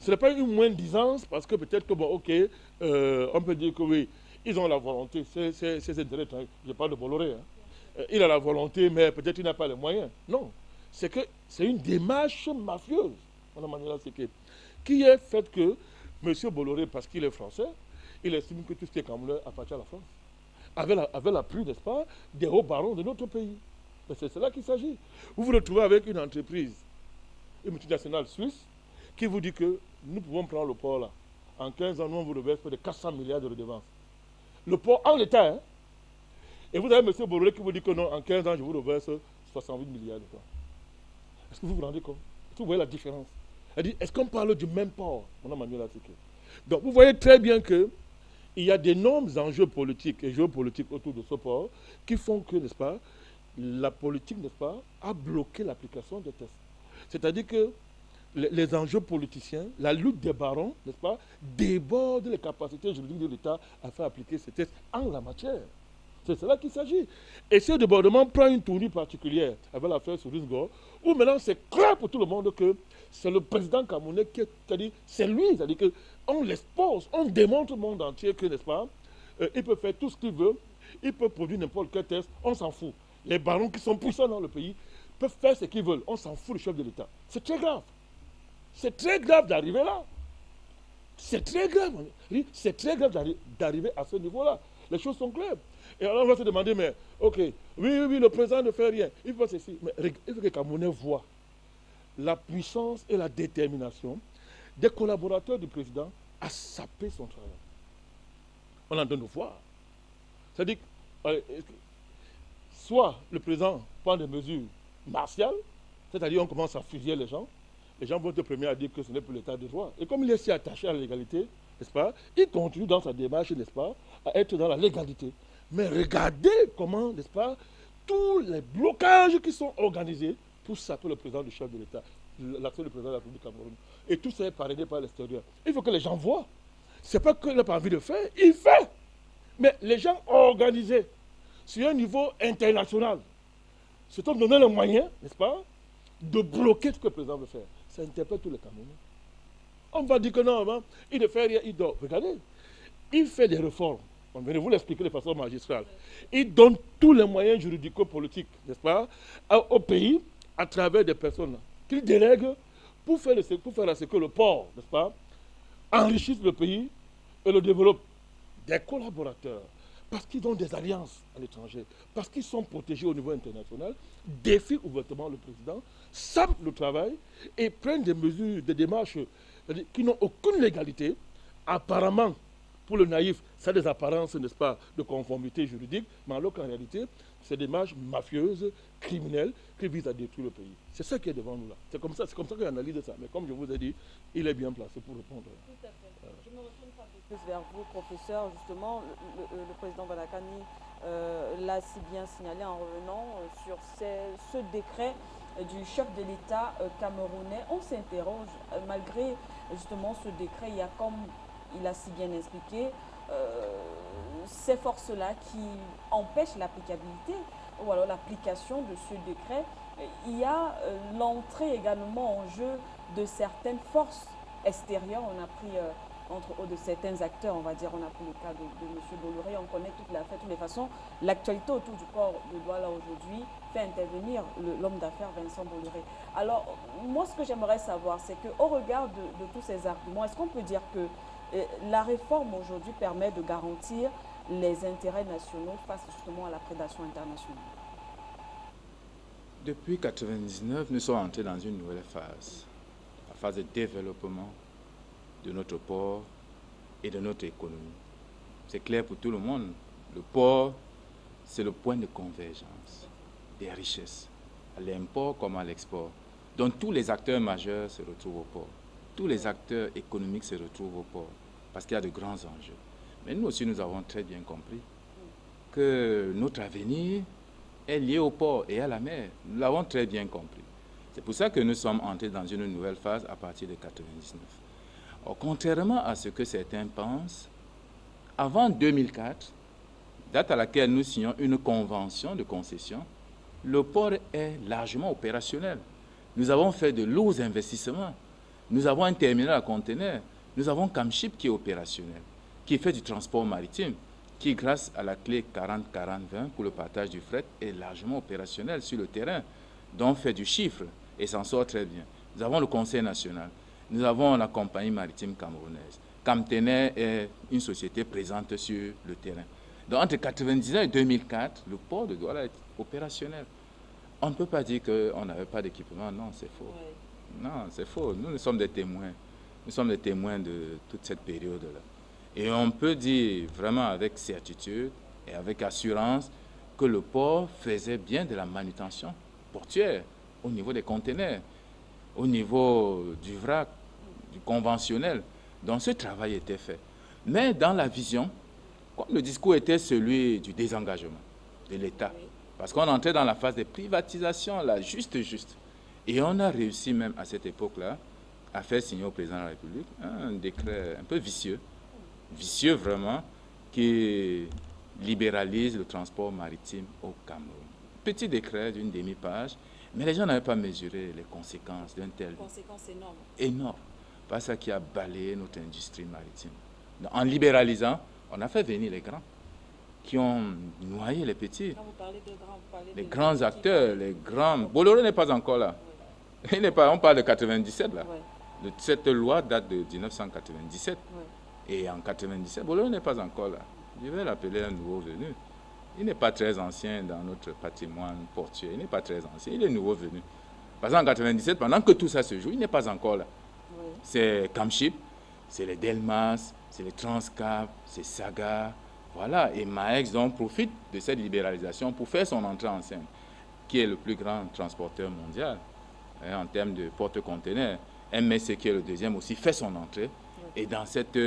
Ce n'est pas une moins disance parce que peut-être que, bon, ok, on peut dire que oui, ils ont la volonté, c'est intérêt, je parle de Bolloré, hein. Il a la volonté, mais peut-être il n'a pas les moyens. Non, c'est que c'est une démarche mafieuse, Mme Manuela Siké, qui est faite que M. Bolloré, parce qu'il est français, il estime que tout ce qui est camerounais appartient à la France. Avec l'appui, n'est-ce pas, des hauts barons de notre pays. C'est cela qu'il s'agit. Vous vous retrouvez avec une entreprise, une multinationale suisse, qui vous dit que nous pouvons prendre le port là. En 15 ans, nous, on vous reverse près de 400 milliards de redevances. Le port en l'état, hein. Et vous avez M. Bolloré qui vous dit que non, en 15 ans, je vous reverse 68 milliards de francs. Est-ce que vous vous rendez compte? Est-ce que vous voyez la différence? Est-ce qu'on parle du même port, Mme Manuela Siké? Donc, vous voyez très bien qu'il y a d'énormes enjeux politiques et géopolitiques autour de ce port qui font que, n'est-ce pas, la politique, n'est-ce pas, a bloqué l'application des tests. C'est-à-dire que les enjeux politiciens, la lutte des barons, n'est-ce pas, débordent les capacités juridiques de l'État à faire appliquer ces tests en la matière. C'est cela qu'il s'agit. Et ce débordement prend une tournure particulière avec l'affaire Souris-Gore, où maintenant c'est clair pour tout le monde que c'est le président camerounais qui a dit, c'est lui, c'est-à-dire qu'on l'expose, on démontre au monde entier que, n'est-ce pas, il peut faire tout ce qu'il veut, il peut produire n'importe quel test, on s'en fout. Les barons qui sont puissants dans le pays peuvent faire ce qu'ils veulent, on s'en fout du chef de l'État. C'est très grave. C'est très grave d'arriver là. C'est très grave. C'est très grave d'arriver à ce niveau-là. Les choses sont claires. Et alors on va se demander, mais ok, oui, le président ne fait rien. Il faut ceci. Mais il faut que les Camerounais voient la puissance et la détermination des collaborateurs du président à saper son travail. On en donne de voir. C'est-à-dire soit le président prend des mesures martiales, c'est-à-dire on commence à fusiller les gens vont être premiers à dire que ce n'est plus l'état de droit. Et comme il est si attaché à la légalité, n'est-ce pas, il continue dans sa démarche, n'est-ce pas, à être dans la légalité. Mais regardez comment, n'est-ce pas, tous les blocages qui sont organisés pour saper le président du chef de l'État, l'action du président de la République du Cameroun. Et tout ça est parrainé par l'extérieur. Il faut que les gens voient. Ce n'est pas qu'il n'a pas envie de faire, il fait. Mais les gens organisés sur un niveau international se sont donné les moyens, n'est-ce pas, de bloquer ce que le président veut faire. Ça interpelle tous les Camerounais. On va dire que non, il ne fait rien, il dort. Regardez, il fait des réformes. On va vous l'expliquer de façon magistrale. Il donne tous les moyens juridico-politiques, n'est-ce pas, au pays, à travers des personnes qu'il délègue pour faire à ce que le port, n'est-ce pas, enrichisse le pays et le développe. Des collaborateurs, parce qu'ils ont des alliances à l'étranger, parce qu'ils sont protégés au niveau international, défient ouvertement le président, sapent le travail et prennent des mesures, des démarches qui n'ont aucune légalité. Apparemment, pour le naïf, ça a des apparences, n'est-ce pas, de conformité juridique, mais alors qu'en réalité, c'est des démarches mafieuses, criminelles, qui visent à détruire le pays. C'est ça qui est devant nous là. C'est comme ça qu'on analyse ça. Mais comme je vous ai dit, il est bien placé pour répondre. Tout à fait. Je me retourne un peu plus vers vous, professeur. Justement, le président Balakani l'a si bien signalé en revenant sur ce décret du chef de l'État camerounais. On s'interroge, malgré justement ce décret, il y a, comme il a si bien expliqué, ces forces-là qui empêchent l'applicabilité ou alors l'application de ce décret. Il y a l'entrée également en jeu de certaines forces extérieures. On a pris entre autres de certains acteurs, on va dire, on a pris le cas de M. Bolloré, on connaît toute toutes les façons. L'actualité autour du port de Douala aujourd'hui fait intervenir l'homme d'affaires Vincent Bolloré. Alors, moi, ce que j'aimerais savoir, c'est qu'au regard de tous ces arguments, est-ce qu'on peut dire que la réforme aujourd'hui permet de garantir les intérêts nationaux face justement à la prédation internationale? Depuis 1999, nous sommes entrés dans une nouvelle phase, la phase de développement de notre port et de notre économie. C'est clair pour tout le monde, le port, c'est le point de convergence des richesses, à l'import comme à l'export. Donc tous les acteurs majeurs se retrouvent au port. Tous les acteurs économiques se retrouvent au port, parce qu'il y a de grands enjeux. Mais nous aussi, nous avons très bien compris que notre avenir est lié au port et à la mer. Nous l'avons très bien compris. C'est pour ça que nous sommes entrés dans une nouvelle phase à partir de 1999. Or, contrairement à ce que certains pensent, avant 2004, date à laquelle nous signons une convention de concession, le port est largement opérationnel. Nous avons fait de lourds investissements. Nous avons un terminal à conteneurs. Nous avons Camship qui est opérationnel, qui fait du transport maritime, qui, grâce à la clé 40-40-20 pour le partage du fret, est largement opérationnel sur le terrain, donc fait du chiffre et s'en sort très bien. Nous avons le Conseil national. Nous avons la compagnie maritime camerounaise. Camtener est une société présente sur le terrain. Donc, entre 1999 et 2004, le port de Douala est opérationnel. On ne peut pas dire qu'on n'avait pas d'équipement. Non, c'est faux. Ouais. Non, c'est faux. Nous sommes des témoins. Nous sommes des témoins de toute cette période-là. Et on peut dire vraiment avec certitude et avec assurance que le port faisait bien de la manutention portuaire au niveau des conteneurs, au niveau du vrac, du conventionnel. Donc ce travail était fait. Mais dans la vision, comme le discours était celui du désengagement de l'État, parce qu'on entrait dans la phase de privatisation, là, juste. Et on a réussi même à cette époque-là à faire signer au président de la République un décret un peu vicieux vraiment, qui libéralise le transport maritime au Cameroun. Petit décret d'une demi-page, mais les gens n'avaient pas mesuré les conséquences d'un tel... Conséquences énormes. Énormes. Pas ça qui a balayé notre industrie maritime. Donc, en libéralisant, on a fait venir les grands, qui ont noyé les petits. Quand vous parlez de grands, vous parlez les grands acteurs, les grands... Bolloré n'est pas encore là. Oui. Il n'est pas, on parle de 97 là. Oui. Cette loi date de 1997. Oui. Et en 1997, Bolloré n'est pas encore là. Je vais l'appeler un nouveau venu. Il n'est pas très ancien dans notre patrimoine portuaire. Il n'est pas très ancien, il est nouveau venu. Parce qu'en 1997, pendant que tout ça se joue, il n'est pas encore là. Oui. C'est Camship, c'est les Delmas, c'est les Transcap, c'est Saga. Voilà, et Mahex donc profite de cette libéralisation pour faire son entrée en scène, qui est le plus grand transporteur mondial en termes de porte-conteneurs. MSC, qui est le deuxième aussi, fait son entrée. Et dans cette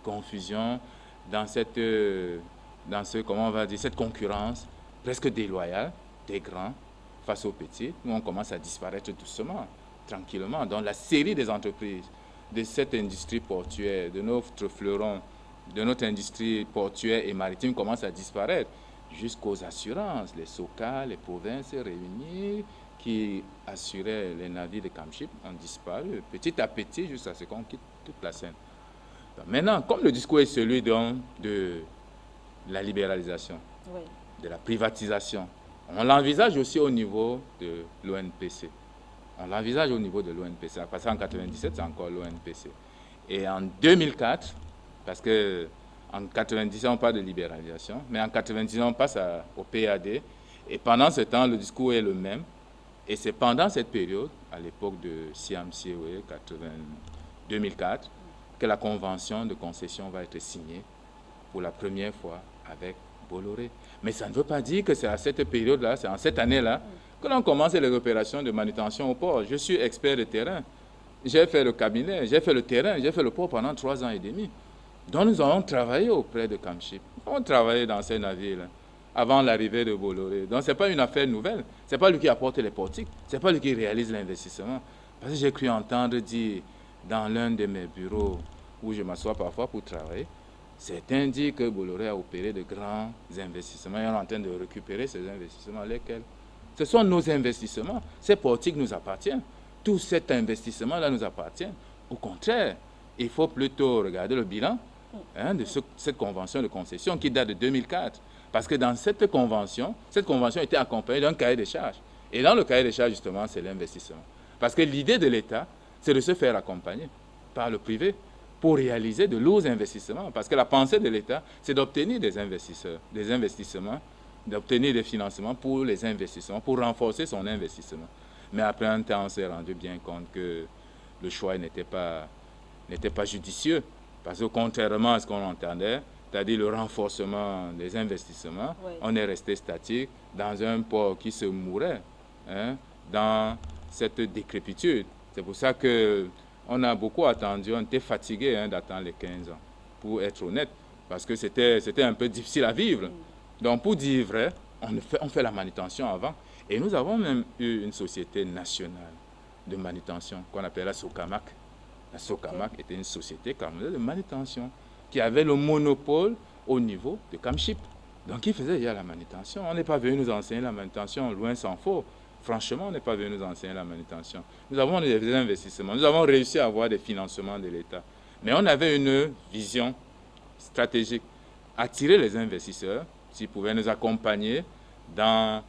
confusion, dans comment on va dire, cette concurrence presque déloyale des grands face aux petits, nous on commence à disparaître doucement, tranquillement. Donc la série des entreprises de cette industrie portuaire, de notre fleuron, de notre industrie portuaire et maritime commence à disparaître jusqu'aux assurances. Les SOCA, les provinces réunies qui assuraient les navires de Camship ont disparu petit à petit jusqu'à ce qu'on quitte toute la scène. Maintenant, comme le discours est celui donc de la libéralisation, oui, de la privatisation, on l'envisage aussi au niveau de l'ONPC. On l'envisage au niveau de l'ONPC. Parce qu'en 1997, c'est encore l'ONPC. Et en 2004, parce qu'en 1997, on parle de libéralisation, mais en 1999, on passe au PAD. Et pendant ce temps, le discours est le même. Et c'est pendant cette période, à l'époque de Siam Siwe, 2004, que la convention de concession va être signée pour la première fois avec Bolloré. Mais ça ne veut pas dire que c'est à cette période-là, c'est en cette année-là, que l'on commence les opérations de manutention au port. Je suis expert de terrain. J'ai fait le cabinet, j'ai fait le terrain, j'ai fait le port pendant 3 ans et demi. Donc nous avons travaillé auprès de Camship. On travaillait dans ces navires-là avant l'arrivée de Bolloré. Donc ce n'est pas une affaire nouvelle. Ce n'est pas lui qui apporte les portiques. Ce n'est pas lui qui réalise l'investissement. Parce que j'ai cru entendre dire dans l'un de mes bureaux où je m'assois parfois pour travailler, certains disent que Bolloré a opéré de grands investissements et on est en train de récupérer ces investissements. Lesquels? Ce sont nos investissements. Ces portiques nous appartiennent. Tout cet investissement-là nous appartient. Au contraire, il faut plutôt regarder le bilan de cette convention de concession qui date de 2004. Parce que dans cette convention était accompagnée d'un cahier de charges. Et dans le cahier de charges, justement, c'est l'investissement. Parce que l'idée de l'État, c'est de se faire accompagner par le privé pour réaliser de lourds investissements. Parce que la pensée de l'État, c'est d'obtenir des investissements, d'obtenir des financements pour les investissements, pour renforcer son investissement. Mais après un temps, on s'est rendu bien compte que le choix n'était pas judicieux. Parce que contrairement à ce qu'on entendait, c'est-à-dire le renforcement des investissements, oui, on est resté statique dans un port qui se mourait, dans cette décrépitude. C'est pour ça qu'on a beaucoup attendu, on était fatigué d'attendre les 15 ans, pour être honnête. parce que c'était un peu difficile à vivre. Donc, pour dire vrai, on fait la manutention avant. Et nous avons même eu une société nationale de manutention qu'on appelle la SOCAMAC. La SOCAMAC était une société camerounaise de manutention qui avait le monopole au niveau de Camchip. Donc, il faisait déjà la manutention. On n'est pas venu nous enseigner la manutention, loin s'en faut. Franchement, on n'est pas venu nous enseigner la manutention. Nous avons des investissements. Nous avons réussi à avoir des financements de l'État. Mais on avait une vision stratégique. Attirer les investisseurs, s'ils pouvaient nous accompagner dans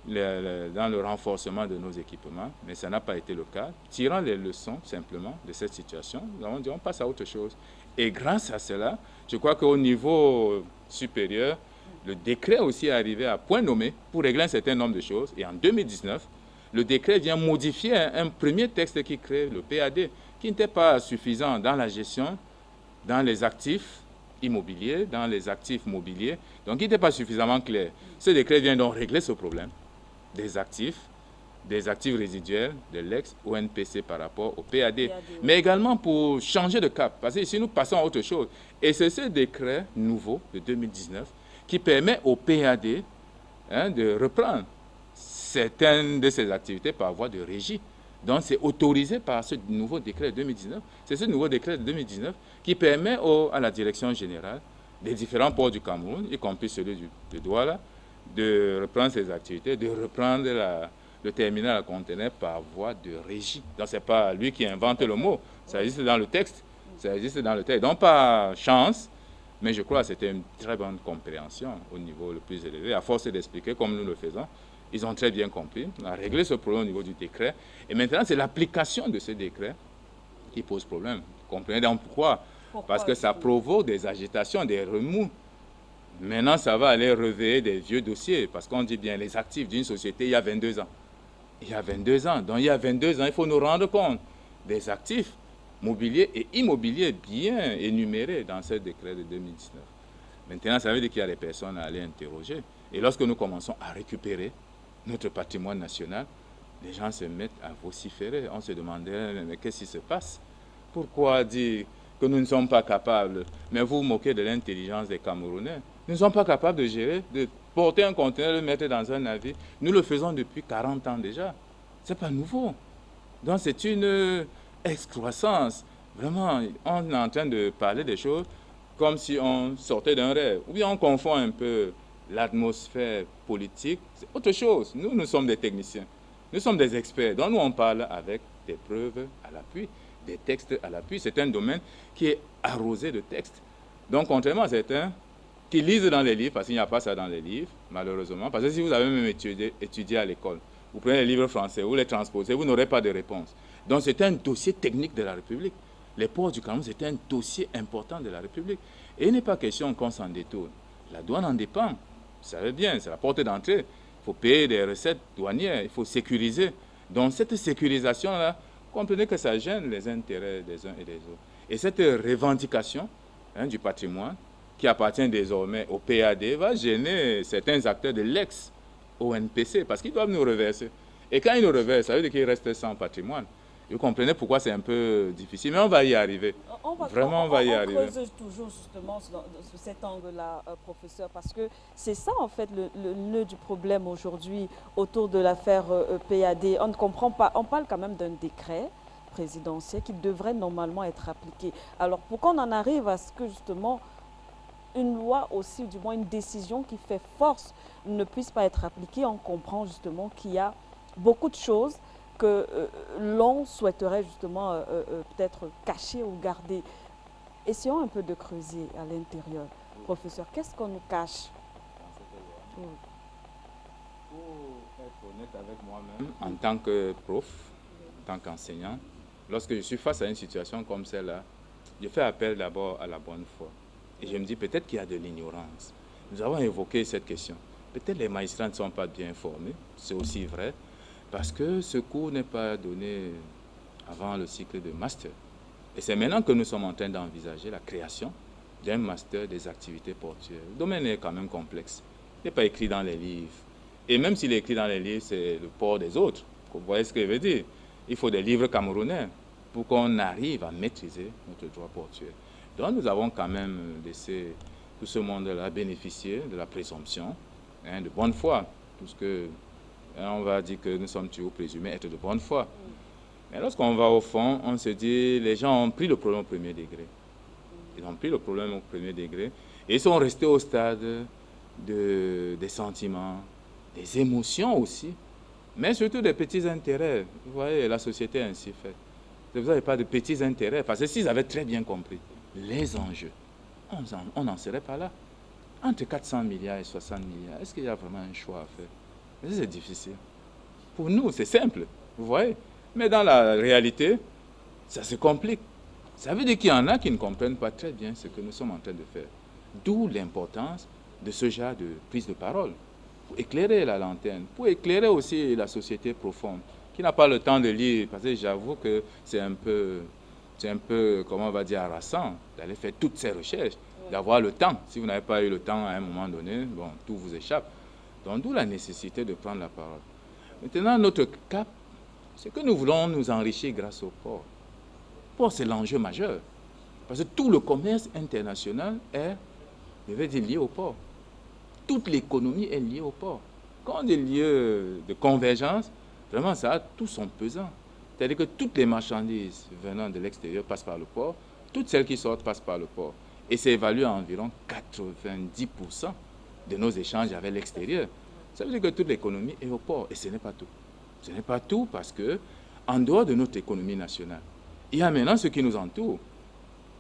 le renforcement de nos équipements. Mais ça n'a pas été le cas. Tirant les leçons, simplement, de cette situation, nous avons dit on passe à autre chose. Et grâce à cela, je crois qu'au niveau supérieur, le décret aussi est arrivé à point nommé pour régler un certain nombre de choses. Et en 2019, le décret vient modifier un premier texte qui crée le PAD, qui n'était pas suffisant dans la gestion, dans les actifs immobiliers, dans les actifs mobiliers. Donc, il n'était pas suffisamment clair. Ce décret vient donc régler ce problème des actifs résiduels de l'ex-ONPC par rapport au PAD. Mais également pour changer de cap, parce que si nous passons à autre chose, et c'est ce décret nouveau de 2019 qui permet au PAD de reprendre certaines de ses activités par voie de régie. Donc, c'est autorisé par ce nouveau décret de 2019. C'est ce nouveau décret de 2019 qui permet à la direction générale des différents ports du Cameroun, y compris celui de Douala, de reprendre ses activités, de reprendre le terminal à conteneurs par voie de régie. Donc, ce n'est pas lui qui invente le mot. Ça existe dans le texte. Ça existe dans le texte. Donc, pas chance, mais je crois que c'était une très bonne compréhension au niveau le plus élevé. À force d'expliquer comme nous le faisons, ils ont très bien compris. On a réglé ce problème au niveau du décret. Et maintenant, c'est l'application de ce décret qui pose problème. Vous comprenez donc pourquoi? Parce que ça provoque des agitations, des remous. Maintenant, ça va aller réveiller des vieux dossiers. Parce qu'on dit bien les actifs d'une société il y a 22 ans. Il y a 22 ans. Donc, il y a 22 ans, il faut nous rendre compte des actifs mobiliers et immobiliers bien énumérés dans ce décret de 2019. Maintenant, ça veut dire qu'il y a des personnes à aller interroger. Et lorsque nous commençons à récupérer notre patrimoine national, les gens se mettent à vociférer. On se demandait, mais qu'est-ce qui se passe? Pourquoi dire que nous ne sommes pas capables? Mais vous vous moquez de l'intelligence des Camerounais. Nous ne sommes pas capables de gérer, de porter un conteneur, le mettre dans un navire. Nous le faisons depuis 40 ans déjà. Ce n'est pas nouveau. Donc c'est une excroissance. Vraiment, on est en train de parler des choses comme si on sortait d'un rêve. Ou bien on confond un peu l'atmosphère politique. C'est autre chose. Nous, nous sommes des techniciens. Nous sommes des experts. Donc nous, on parle avec des preuves à l'appui, des textes à l'appui. C'est un domaine qui est arrosé de textes. Donc, contrairement à certains qui lisent dans les livres, parce qu'il n'y a pas ça dans les livres, malheureusement, parce que si vous avez même étudié à l'école, vous prenez les livres français, vous les transposez, vous n'aurez pas de réponse. Donc, c'est un dossier technique de la République. Les ports du Cameroun, c'est un dossier important de la République. Et il n'est pas question qu'on s'en détourne. La douane en dépend. Vous savez bien, c'est la porte d'entrée. Il faut payer des recettes douanières, il faut sécuriser. Donc, cette sécurisation-là, comprenez que ça gêne les intérêts des uns et des autres. Et cette revendication du patrimoine, qui appartient désormais au PAD, va gêner certains acteurs de l'ex-ONPC, parce qu'ils doivent nous reverser. Et quand ils nous reversent, ça veut dire qu'ils restent sans patrimoine. Vous comprenez pourquoi c'est un peu difficile, mais on va y arriver. On va y arriver. On creuse toujours justement sur cet angle-là, professeur, parce que c'est ça en fait le nœud du problème aujourd'hui autour de l'affaire PAD. On ne comprend pas, on parle quand même d'un décret présidentiel qui devrait normalement être appliqué. Alors pour qu'on en arrive à ce que justement une loi aussi, du moins une décision qui fait force ne puisse pas être appliquée, on comprend justement qu'il y a beaucoup de choses que l'on souhaiterait justement peut-être cacher ou garder. Essayons un peu de creuser à l'intérieur. Professeur, qu'est-ce qu'on nous cache? Pour être honnête avec moi-même, en tant que prof, en tant qu'enseignant, lorsque je suis face à une situation comme celle-là, je fais appel d'abord à la bonne foi. Et je me dis peut-être qu'il y a de l'ignorance. Nous avons évoqué cette question. Peut-être les magistrats ne sont pas bien formés, c'est aussi vrai. Parce que ce cours n'est pas donné avant le cycle de master. Et c'est maintenant que nous sommes en train d'envisager la création d'un master des activités portuaires. Le domaine est quand même complexe. Il n'est pas écrit dans les livres. Et même s'il est écrit dans les livres, c'est le port des autres. Vous voyez ce que je veux dire? Il faut des livres camerounais pour qu'on arrive à maîtriser notre droit portuaire. Donc nous avons quand même laissé tout ce monde-là a bénéficié de la présomption de bonne foi, puisque on va dire que nous sommes toujours présumés être de bonne foi. Mais lorsqu'on va au fond, on se dit, les gens ont pris le problème au premier degré. Ils ont pris le problème au premier degré et ils sont restés au stade des sentiments, des émotions aussi, mais surtout des petits intérêts. Vous voyez, la société est ainsi faite. Vous n'avez pas de petits intérêts, parce que s'ils avaient très bien compris les enjeux, on n'en serait pas là. Entre 400 milliards et 60 milliards, est-ce qu'il y a vraiment un choix à faire? Mais c'est difficile. Pour nous, c'est simple, vous voyez. Mais dans la réalité, ça se complique. Ça veut dire qu'il y en a qui ne comprennent pas très bien ce que nous sommes en train de faire. D'où l'importance de ce genre de prise de parole, pour éclairer la lanterne, pour éclairer aussi la société profonde, qui n'a pas le temps de lire, parce que j'avoue que c'est un peu, comment on va dire, harassant d'aller faire toutes ces recherches, d'avoir le temps. Si vous n'avez pas eu le temps à un moment donné, bon, tout vous échappe. Donc d'où la nécessité de prendre la parole. Maintenant, notre cap, c'est que nous voulons nous enrichir grâce au port. Le port, c'est l'enjeu majeur. Parce que tout le commerce international est, je vais dire, lié au port. Toute l'économie est liée au port. Quand on dit lieu de convergence, vraiment, ça a tout son pesant. C'est-à-dire que toutes les marchandises venant de l'extérieur passent par le port, toutes celles qui sortent passent par le port. Et c'est évalué à environ 90% de nos échanges avec l'extérieur. Ça veut dire que toute l'économie est au port. Et ce n'est pas tout. Ce n'est pas tout parce que, en dehors de notre économie nationale, il y a maintenant ce qui nous entoure,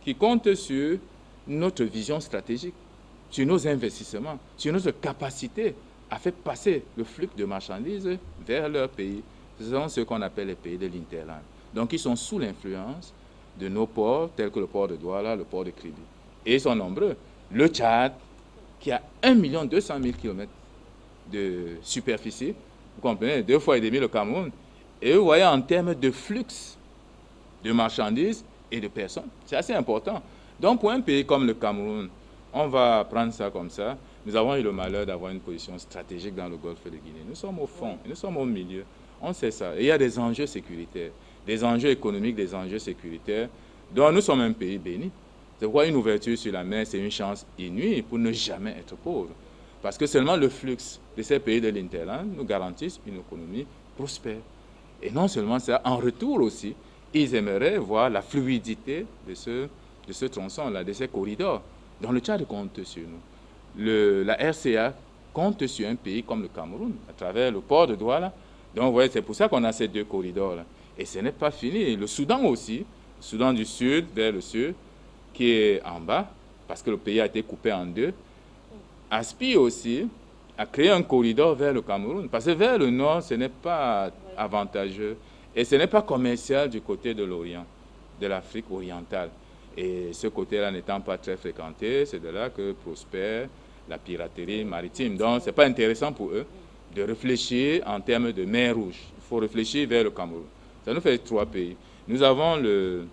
qui compte sur notre vision stratégique, sur nos investissements, sur notre capacité à faire passer le flux de marchandises vers leur pays. Ce sont ce qu'on appelle les pays de l'Interland. Donc, ils sont sous l'influence de nos ports, tels que le port de Douala, le port de Kribi. Et ils sont nombreux. Le Tchad, qui a 1 200 000 km de superficie, vous comprenez, 2,5 fois le Cameroun. Et vous voyez, en termes de flux de marchandises et de personnes, c'est assez important. Donc, pour un pays comme le Cameroun, on va prendre ça comme ça. Nous avons eu le malheur d'avoir une position stratégique dans le golfe de Guinée. Nous sommes au fond, nous sommes au milieu. On sait ça. Et il y a des enjeux sécuritaires, des enjeux économiques, des enjeux sécuritaires. Donc, nous sommes un pays béni. C'est pourquoi une ouverture sur la mer, c'est une chance inouïe pour ne jamais être pauvre. Parce que seulement le flux de ces pays de l'Interland nous garantissent une économie prospère. Et non seulement ça, en retour aussi, ils aimeraient voir la fluidité de ce tronçon-là, de ces corridors. Donc le Tchad compte sur nous. La RCA compte sur un pays comme le Cameroun, à travers le port de Douala. Donc vous voyez, c'est pour ça qu'on a ces deux corridors-là. Et ce n'est pas fini. Le Soudan aussi, le Soudan du Sud vers le Sud, qui est en bas, parce que le pays a été coupé en deux, aspire aussi à créer un corridor vers le Cameroun. Parce que vers le nord, ce n'est pas avantageux. Et ce n'est pas commercial du côté de l'Orient, de l'Afrique orientale. Et ce côté-là n'étant pas très fréquenté, c'est de là que prospère la piraterie maritime. Donc, ce n'est pas intéressant pour eux de réfléchir en termes de mer Rouge. Il faut réfléchir vers le Cameroun. Ça nous fait 3 pays. Nous avons le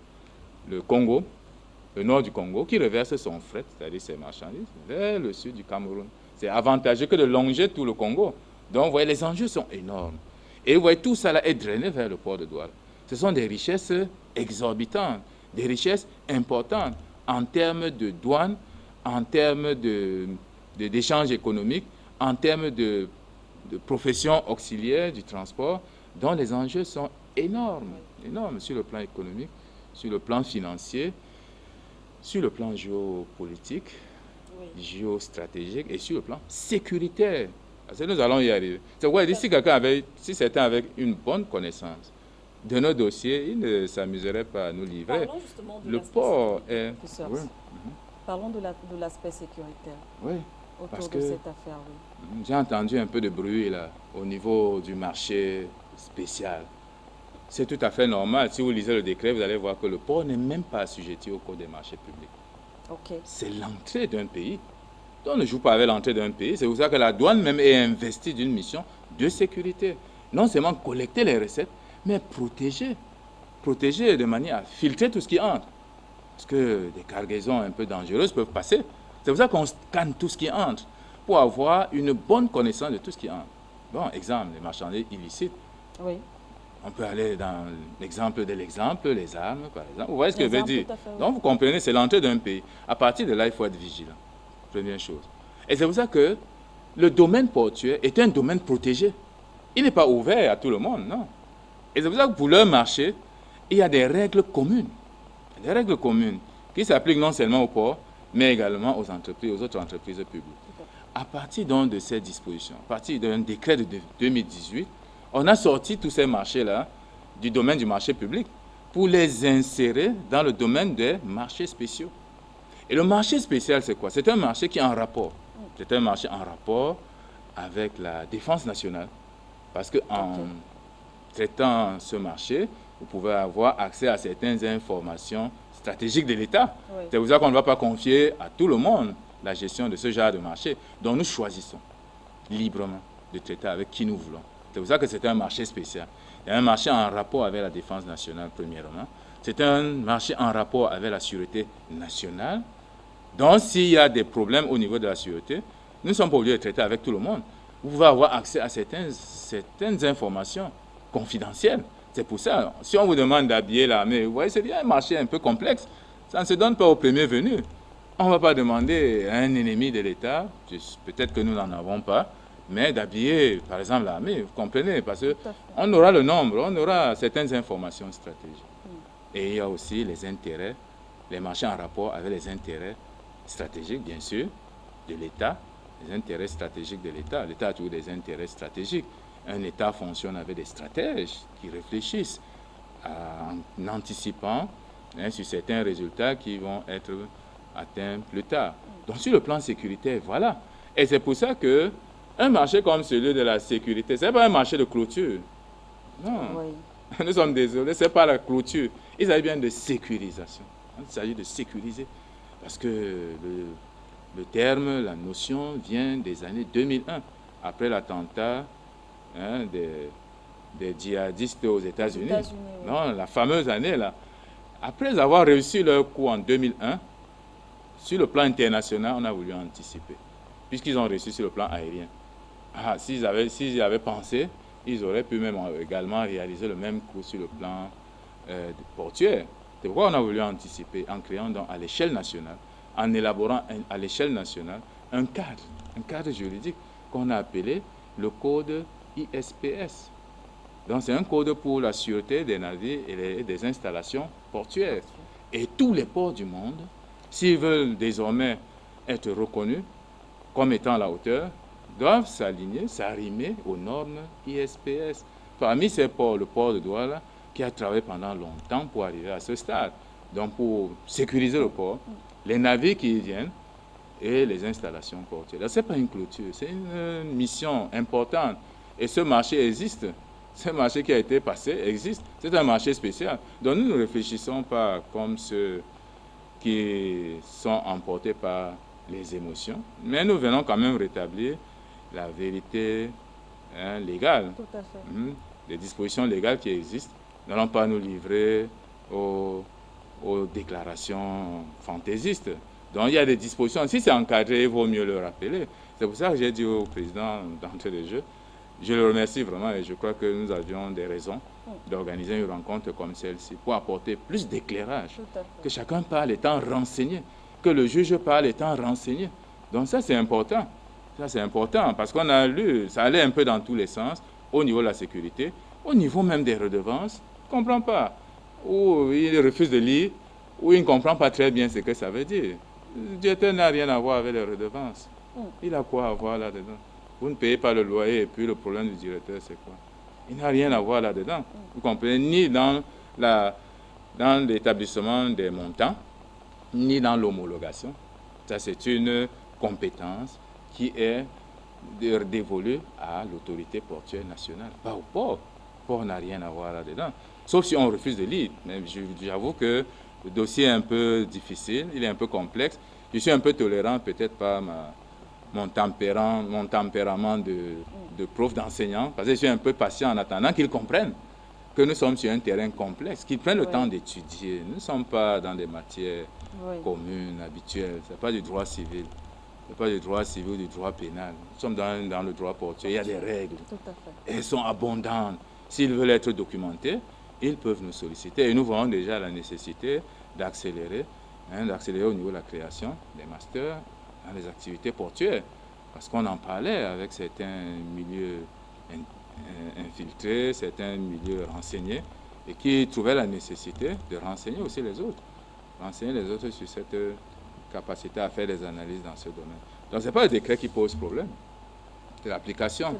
Congo, le nord du Congo, qui reverse son fret, c'est-à-dire ses marchandises, vers le sud du Cameroun. C'est avantageux que de longer tout le Congo. Donc, vous voyez, les enjeux sont énormes. Et vous voyez, tout ça là est drainé vers le port de Douala. Ce sont des richesses exorbitantes, des richesses importantes en termes de douane, en termes d'échanges économiques, en termes de professions auxiliaires du transport, dont les enjeux sont énormes, énormes sur le plan économique, sur le plan financier, sur le plan géopolitique, géostratégique et sur le plan sécuritaire. Parce que nous allons y arriver. C'est pourquoi si certains avaient une bonne connaissance de nos dossiers, ils ne s'amuseraient pas à nous livrer. Parlons justement de le port est... Oui. Parlons de l'aspect sécuritaire autour de cette affaire. Oui. J'ai entendu un peu de bruit là, au niveau du marché spécial. C'est tout à fait normal. Si vous lisez le décret, vous allez voir que le port n'est même pas assujetti au code des marchés publics. Okay. C'est l'entrée d'un pays. Donc, on ne joue pas avec l'entrée d'un pays. C'est pour ça que la douane même est investie d'une mission de sécurité. Non seulement collecter les recettes, mais protéger. Protéger de manière à filtrer tout ce qui entre. Parce que des cargaisons un peu dangereuses peuvent passer. C'est pour ça qu'on scanne tout ce qui entre, pour avoir une bonne connaissance de tout ce qui entre. Bon, exemple, les marchandises illicites. Oui. On peut aller dans l'exemple de l'exemple, les armes, par exemple. Vous voyez ce que je veux dire? Fait, oui. Donc, vous comprenez, c'est l'entrée d'un pays. À partir de là, il faut être vigilant. Première chose. Et c'est pour ça que le domaine portuaire est un domaine protégé. Il n'est pas ouvert à tout le monde, non. Et c'est pour ça que pour leur marché, il y a des règles communes. Des règles communes qui s'appliquent non seulement aux ports, mais également aux entreprises, aux autres entreprises publiques. À partir donc de ces dispositions, à partir d'un décret de 2018, on a sorti tous ces marchés-là du domaine du marché public pour les insérer dans le domaine des marchés spéciaux. Et le marché spécial, c'est quoi? C'est un marché qui est en rapport. C'est un marché en rapport avec la défense nationale. Parce qu'en traitant ce marché, vous pouvez avoir accès à certaines informations stratégiques de l'État. Oui. C'est pour ça qu'on ne va pas confier à tout le monde la gestion de ce genre de marché. Donc nous choisissons librement de traiter avec qui nous voulons. C'est pour ça que c'est un marché spécial. Il y a un marché en rapport avec la défense nationale, premièrement. C'est un marché en rapport avec la sûreté nationale. Donc s'il y a des problèmes au niveau de la sûreté, nous ne sommes pas obligés de traiter avec tout le monde. Vous pouvez avoir accès à certaines informations confidentielles. C'est pour ça, si on vous demande d'habiller l'armée, vous voyez, c'est bien un marché un peu complexe. Ça ne se donne pas au premier venu. On ne va pas demander à un ennemi de l'État, peut-être que nous n'en avons pas, mais d'habiller, par exemple, l'armée, vous comprenez, parce qu'on aura le nombre, on aura certaines informations stratégiques. Et il y a aussi les intérêts, les marchés en rapport avec les intérêts stratégiques, bien sûr, de l'État, les intérêts stratégiques de l'État. L'État a toujours des intérêts stratégiques. Un État fonctionne avec des stratèges qui réfléchissent en anticipant sur certains résultats qui vont être atteints plus tard. Donc sur le plan sécuritaire, voilà. Et c'est pour ça que un marché comme celui de la sécurité, ce n'est pas un marché de clôture. Non. Oui. Nous sommes désolés, ce n'est pas la clôture. Il s'agit bien de sécurisation. Il s'agit de sécuriser. Parce que le terme, la notion vient des années 2001, après l'attentat des djihadistes aux États-Unis. Oui. Non, la fameuse année là. Après avoir réussi leur coup en 2001, sur le plan international, on a voulu anticiper, puisqu'ils ont réussi sur le plan aérien. S'ils avaient pensé, ils auraient pu même également réaliser le même coup sur le plan portuaire. C'est pourquoi on a voulu anticiper en créant donc à l'échelle nationale, en élaborant à l'échelle nationale un cadre juridique qu'on a appelé le code ISPS. Donc c'est un code pour la sûreté des navires et des installations portuaires. Et tous les ports du monde, s'ils veulent désormais être reconnus comme étant à la hauteur, doivent s'arrimer aux normes ISPS. Parmi ces ports, le port de Douala, qui a travaillé pendant longtemps pour arriver à ce stade. Donc pour sécuriser le port, les navires qui y viennent et les installations portuaires. Ce n'est pas une clôture, c'est une mission importante. Et ce marché existe. Ce marché qui a été passé existe. C'est un marché spécial. Donc nous ne réfléchissons pas comme ceux qui sont emportés par les émotions, mais nous venons quand même rétablir la vérité légale. Tout à fait. Les dispositions légales qui existent. Nous n'allons pas nous livrer aux déclarations fantaisistes. Donc il y a des dispositions. Si c'est encadré, il vaut mieux le rappeler. C'est pour ça que j'ai dit au président d'entrée de jeu, je le remercie vraiment et je crois que nous avions des raisons d'organiser une rencontre comme celle-ci pour apporter plus d'éclairage. Que chacun parle étant renseigné, que le juge parle étant renseigné. Donc ça c'est important. Ça c'est important parce qu'on a lu, ça allait un peu dans tous les sens, au niveau de la sécurité, au niveau même des redevances. Il ne comprend pas. Ou il refuse de lire, ou il ne comprend pas très bien ce que ça veut dire. Le directeur n'a rien à voir avec les redevances. Il a quoi à voir là-dedans? Vous ne payez pas le loyer et puis le problème du directeur, c'est quoi? Il n'a rien à voir là-dedans. Vous comprenez? Ni dans l'établissement des montants, ni dans l'homologation. Ça, c'est une compétence qui est dévolue à l'autorité portuaire nationale, pas au port. Le port n'a rien à voir là-dedans. Sauf si on refuse de lire. Mais j'avoue que le dossier est un peu difficile, il est un peu complexe. Je suis un peu tolérant, peut-être par mon tempérament de prof d'enseignant, parce que je suis un peu patient en attendant qu'ils comprennent que nous sommes sur un terrain complexe, qu'ils prennent le temps d'étudier. Nous ne sommes pas dans des matières communes, habituelles. Ce n'est pas du droit civil. Ce n'est pas du droit civil ou du droit pénal. Nous sommes dans le droit portuaire. Il y a des règles. Tout à fait. Elles sont abondantes. S'ils veulent être documentés, ils peuvent nous solliciter. Et nous voyons déjà la nécessité d'accélérer au niveau de la création des masters dans les activités portuaires. Parce qu'on en parlait avec certains milieux infiltrés, certains milieux renseignés, et qui trouvaient la nécessité de renseigner aussi les autres. Renseigner les autres sur cette capacité à faire des analyses dans ce domaine. Donc, ce n'est pas le décret qui pose problème, c'est l'application.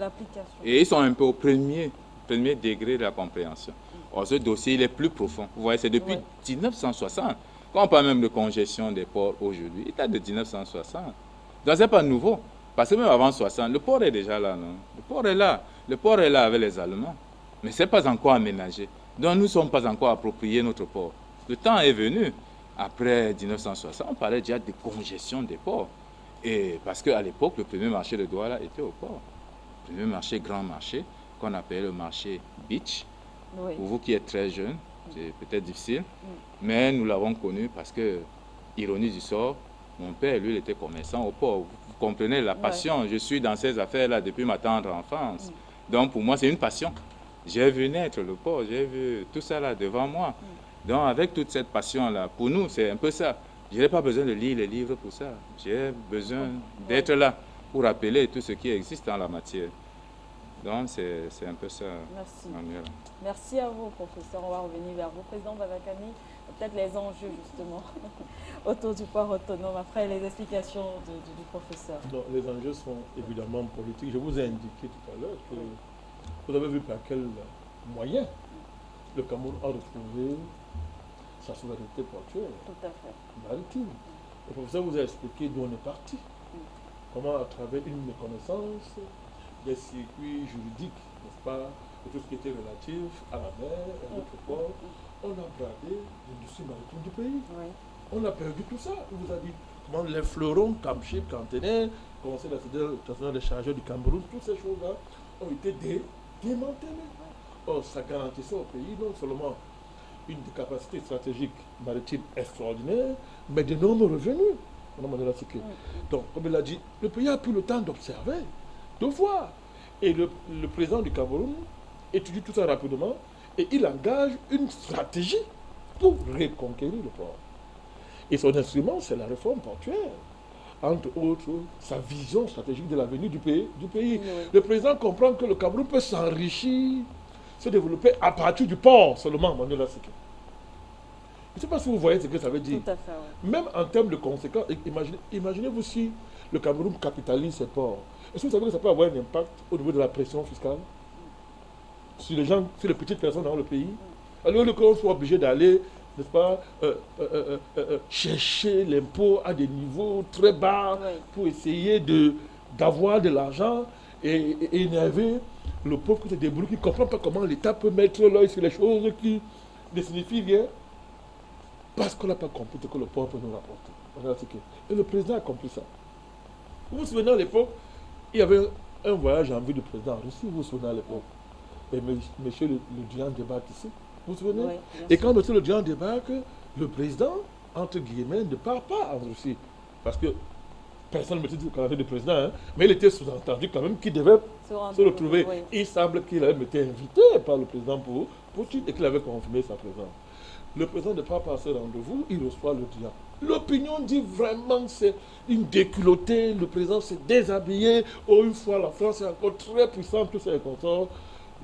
Et ils sont un peu au premier degré de la compréhension. Or, ce dossier, il est plus profond. Vous voyez, c'est depuis 1960. Quand on parle même de congestion des ports aujourd'hui, il date de 1960. Donc, ce n'est pas nouveau. Parce que même avant 60, le port est déjà là, non? Le port est là. Le port est là avec les Allemands. Mais ce n'est pas encore aménagé. Donc, nous ne sommes pas encore appropriés notre port. Le temps est venu. Après 1960, on parlait déjà de congestion des ports. Et parce qu'à l'époque, le premier marché de Douala était au port. Le premier marché, grand marché, qu'on appelait le marché Beach. Oui. Pour vous qui êtes très jeune, c'est peut-être difficile. Mais nous l'avons connu parce que, ironie du sort, mon père, lui, il était commerçant au port. Vous comprenez la passion. Je suis dans ces affaires-là depuis ma tendre enfance. Donc, pour moi, c'est une passion. J'ai vu naître le port, j'ai vu tout ça là devant moi. Donc, avec toute cette passion-là, pour nous, c'est un peu ça. Je n'ai pas besoin de lire les livres pour ça. J'ai besoin d'être là pour rappeler tout ce qui existe dans la matière. Donc, c'est un peu ça. Merci. Merci à vous, professeur. On va revenir vers vous. Président Babakani, peut-être les enjeux, justement, autour du port autonome, après les explications du professeur. Donc, les enjeux sont évidemment politiques. Je vous ai indiqué tout à l'heure que vous avez vu par quel moyen le Cameroun a retrouvé sa souveraineté portuaire. Tout à fait. Maritime. Le professeur vous a expliqué d'où on est parti. Comment, à travers une méconnaissance des circuits juridiques, n'est-ce pas, de tout ce qui était relatif à la mer, à notre port, on a bradé l'industrie maritime du pays. On a perdu tout ça. Il vous a dit comment les fleurons, Camchip, Cantenaire, Conseil national des chargeurs du Cameroun, toutes ces choses-là ont été démantelées. Or, ça garantissait au pays non seulement une capacité stratégique maritime extraordinaire, mais d'énormes revenus. Donc, comme il a dit, le pays a pris le temps d'observer, de voir. Et le président du Cameroun étudie tout ça rapidement et il engage une stratégie pour reconquérir le port. Et son instrument, c'est la réforme portuaire. Entre autres, sa vision stratégique de l'avenir du pays. Le président comprend que le Cameroun peut s'enrichir, se développer à partir du port seulement, Manuel Asike. Je ne sais pas si vous voyez ce que ça veut dire. Tout à fait, oui. Même en termes de conséquences, imaginez-vous si le Cameroun capitalise ses ports. Est-ce que vous savez que ça peut avoir un impact au niveau de la pression fiscale sur les gens, sur les petites personnes dans le pays? Alors que l'on soit obligé d'aller, n'est-ce pas, chercher l'impôt à des niveaux très bas pour essayer d'avoir de l'argent et énerver le pauvre qui se débrouille, qui ne comprend pas comment l'État peut mettre l'œil sur les choses qui ne signifient rien. Parce qu'on n'a pas compris ce que le port peut nous rapporter. Et le président a compris ça. Vous vous souvenez à l'époque, il y avait un voyage en vue du président en Russie, vous vous souvenez à l'époque. Et M. Le Drian débarque ici. Vous vous souvenez? Et quand M. Le Drian débarque, le président, entre guillemets, ne part pas en Russie. Parce que personne ne me dit qu'on avait de président, hein, mais il était sous-entendu quand même qu'il devait se retrouver. Il semble qu'il avait été invité par le président Poutine et qu'il avait confirmé sa présence. Le président ne part pas à ce rendez-vous, il reçoit le Drian. L'opinion dit vraiment c'est une déculottée, le président s'est déshabillé, une fois la France est encore très puissante, tous ses consorts.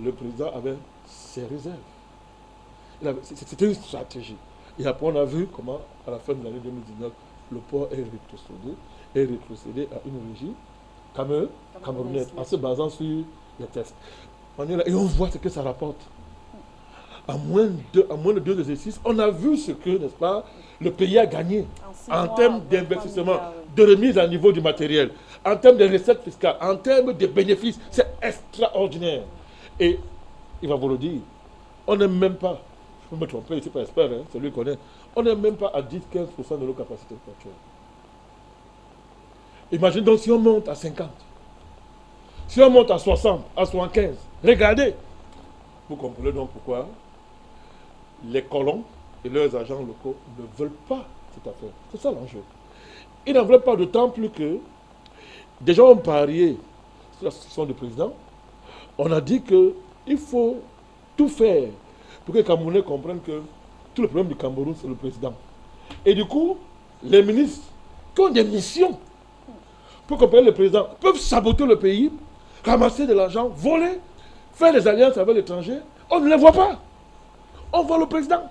Le président avait ses réserves. C'était une stratégie. Et après on a vu comment, à la fin de l'année 2019, le port est rétrocédé à une régie camerounaise, en se basant sur les tests. Et on voit ce que ça rapporte. À moins de 2 exercices, on a vu ce que, n'est-ce pas, le pays a gagné en termes d'investissement, de remise à niveau du matériel, en termes de recettes fiscales, en termes de bénéfices. C'est extraordinaire. Et il va vous le dire, on n'est même pas, je peux me tromper, je ne suis pas expert, hein, c'est lui qui connaît, on n'est même pas à 10-15% de nos capacités portuaires. Imagine donc si on monte à 50, si on monte à 60, à 75, regardez. Vous comprenez donc pourquoi les colons et leurs agents locaux ne veulent pas cette affaire. C'est ça l'enjeu. Ils n'en veulent pas, d'autant plus que des gens ont parié sur la succession du président. On a dit qu'il faut tout faire pour que les Camerounais comprennent que tout le problème du Cameroun, c'est le président. Et du coup, les ministres qui ont des missions pour comparer le président, peuvent saboter le pays, ramasser de l'argent, voler, faire des alliances avec l'étranger. On ne les voit pas. On voit le président.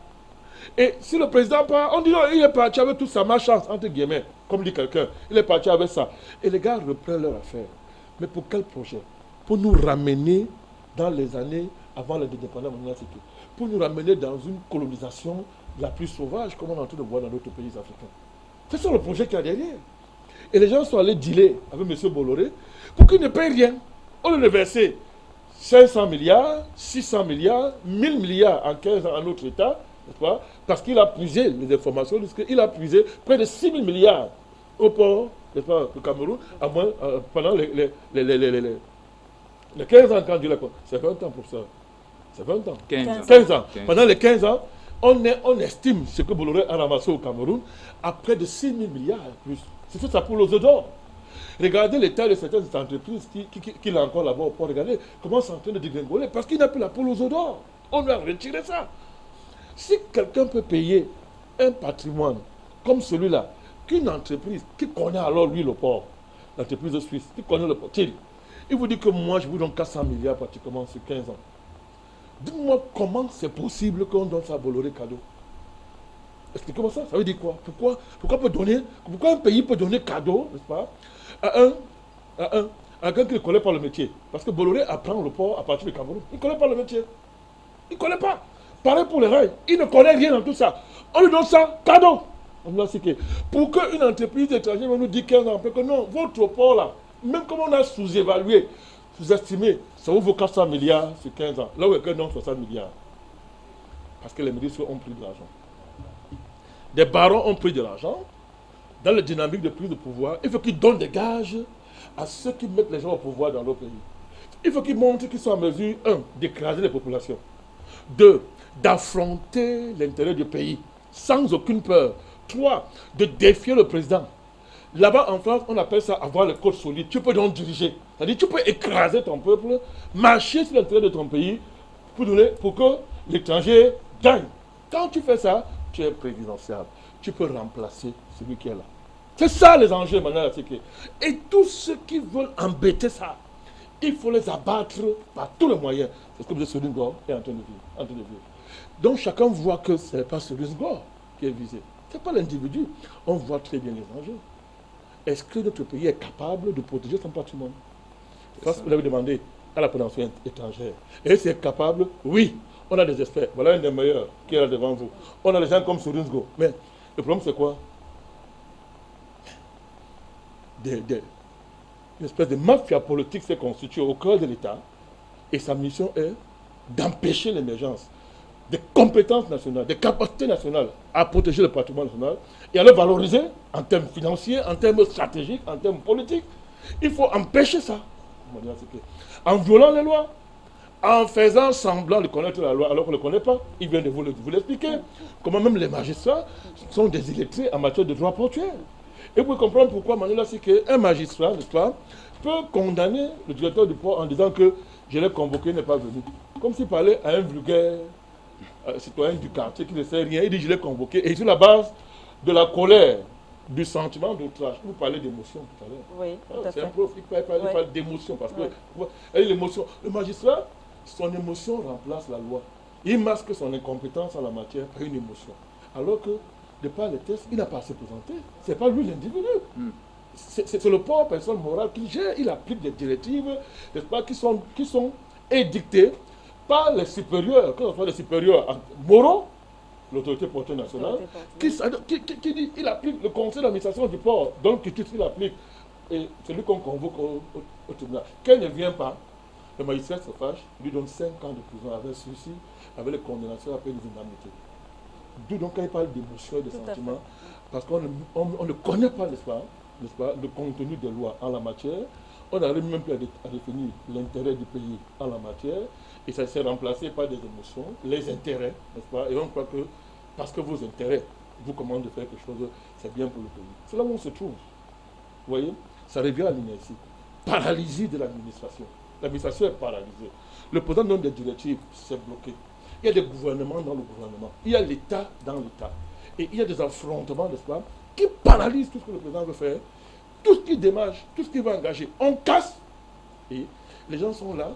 Et si le président part, on dit non, il est parti avec toute sa malchance, entre guillemets, comme dit quelqu'un. Il est parti avec ça. Et les gars reprennent leur affaire. Mais pour quel projet? Pour nous ramener dans les années avant l'indépendance, pour nous ramener dans une colonisation la plus sauvage, comme on est en train de voir dans d'autres pays africains. C'est ça le projet qu'il y a derrière. Et les gens sont allés dealer avec M. Bolloré pour qu'il ne paye rien. On lui a versé 500 milliards, 600 milliards, 1000 milliards en 15 ans à notre État, n'est-ce pas? Parce qu'il a puisé les informations, il a puisé près de 6 000 milliards au port, n'est-ce pas, au Cameroun, à moins, pendant les 15 ans quand Dieu l'a. C'est 20 ans pour ça. C'est 20 ans. 15 ans. Pendant les 15 ans, on estime ce que Bolloré a ramassé au Cameroun à près de 6 000 milliards et plus. C'est tout ça pour l'os d'or. Regardez l'état de certaines entreprises qu'il a encore là-bas au port. Regardez comment c'est en train de dégringoler parce qu'il n'a plus la poule aux œufs d'or. On lui a retiré ça. Si quelqu'un peut payer un patrimoine comme celui-là, qu'une entreprise qui connaît alors lui le port, l'entreprise suisse, qui connaît le port, il vous dit que moi je vous donne 400 milliards pratiquement sur 15 ans. Dites-moi comment c'est possible qu'on donne ça à Bolloré cadeau. Expliquez-moi ça, ça veut dire quoi? Pourquoi un pays peut donner cadeau, n'est-ce pas, à quelqu'un qui ne connaît pas le métier? Parce que Bolloré apprend le port à partir du Cameroun. Il ne connaît pas le métier. Il ne connaît pas. Pareil pour les rails. Il ne connaît rien dans tout ça. On lui donne ça, cadeau. Pour qu'une entreprise étrangère nous dise 15 ans, que non, votre port là, même comme on a sous-évalué, sous-estimé, ça vous vaut 400 milliards sur 15 ans. Là où quelqu'un donne 60 milliards. Parce que les ministres ont pris de l'argent. Des barons ont pris de l'argent. Dans la dynamique de prise de pouvoir, il faut qu'ils donnent des gages à ceux qui mettent les gens au pouvoir dans leur pays. Il faut qu'ils montrent qu'ils sont en mesure, 1, d'écraser les populations. 2, d'affronter l'intérêt du pays sans aucune peur. 3, de défier le président. Là-bas en France, on appelle ça avoir le code solide. Tu peux donc diriger. C'est-à-dire tu peux écraser ton peuple, marcher sur l'intérêt de ton pays pour que l'étranger gagne. Quand tu fais ça, tu es présidentiable. Tu peux remplacer celui qui est là. C'est ça les enjeux, Emmanuel Atiké. Et tous ceux qui veulent embêter ça, il faut les abattre par tous les moyens. C'est ce que M. Sorin-Ngor est en train de vivre. Donc chacun voit que ce n'est pas Sorin-Ngor qui est visé. Ce n'est pas l'individu. On voit très bien les enjeux. Est-ce que notre pays est capable de protéger son patrimoine? Parce que vous l'avez demandé à la présidence étrangère. Et c'est capable? Oui. On a des experts. Voilà un des meilleurs qui est là devant vous. On a des gens comme Sorin-Ngor. Mais le problème, c'est quoi? Une espèce de mafia politique s'est constituée au cœur de l'État. Et sa mission est d'empêcher l'émergence des compétences nationales, des capacités nationales à protéger le patrimoine national et à le valoriser en termes financiers, en termes stratégiques, en termes politiques. Il faut empêcher ça. En violant les lois, en faisant semblant de connaître la loi alors qu'on ne le connaît pas. Il vient de vous l'expliquer. Comment même les magistrats sont des illettrés en matière de droit portuaire. Et vous pouvez comprendre pourquoi Manuela, c'est qu'un magistrat, n'est-ce pas, peut condamner le directeur du port en disant que je l'ai convoqué, il n'est pas venu. Comme s'il parlait à un vulgaire citoyen du quartier qui ne sait rien. Il dit je l'ai convoqué. Et sur la base de la colère, du sentiment d'outrage. Vous parlez d'émotion tout à l'heure. Oui, tout à fait. C'est un prof, il parle d'émotion. Parce que l'émotion, le magistrat, son émotion remplace la loi. Il masque son incompétence en la matière par une émotion. Alors que, de par les tests, il n'a pas à se présenter. Ce n'est pas lui l'individu. C'est le pauvre personne morale qui gère. Il applique des directives, n'est-ce pas, qui sont édictées par les supérieurs, que ce soit les supérieurs moraux, l'autorité portuaire nationale, qui dit il applique le conseil d'administration du port, donc il applique. Et celui qu'on convoque au tribunal. Quand il ne vient pas, le magistrat se fâche, lui donne 5 ans de prison avec suicide, avec les condamnations à peine d'indemnité. D'où donc quand il parle d'émotion et de sentiments, parce qu'on ne connaît pas, n'est-ce pas, le contenu des lois en la matière, on n'arrive même plus à définir l'intérêt du pays en la matière, et ça s'est remplacé par des émotions, les intérêts, n'est-ce pas, et on croit que parce que vos intérêts vous commandent de faire quelque chose, c'est bien pour le pays. C'est là où on se trouve. Vous voyez, ça revient à l'inertie. Paralysie de l'administration. L'administration est paralysée. Le président donne des directives, c'est bloqué. Il y a des gouvernements dans le gouvernement. Il y a l'État dans l'État. Et il y a des affrontements, n'est-ce pas, qui paralysent tout ce que le président veut faire. tout ce qui démarche, tout ce qui va engager, on casse. Et les gens sont là,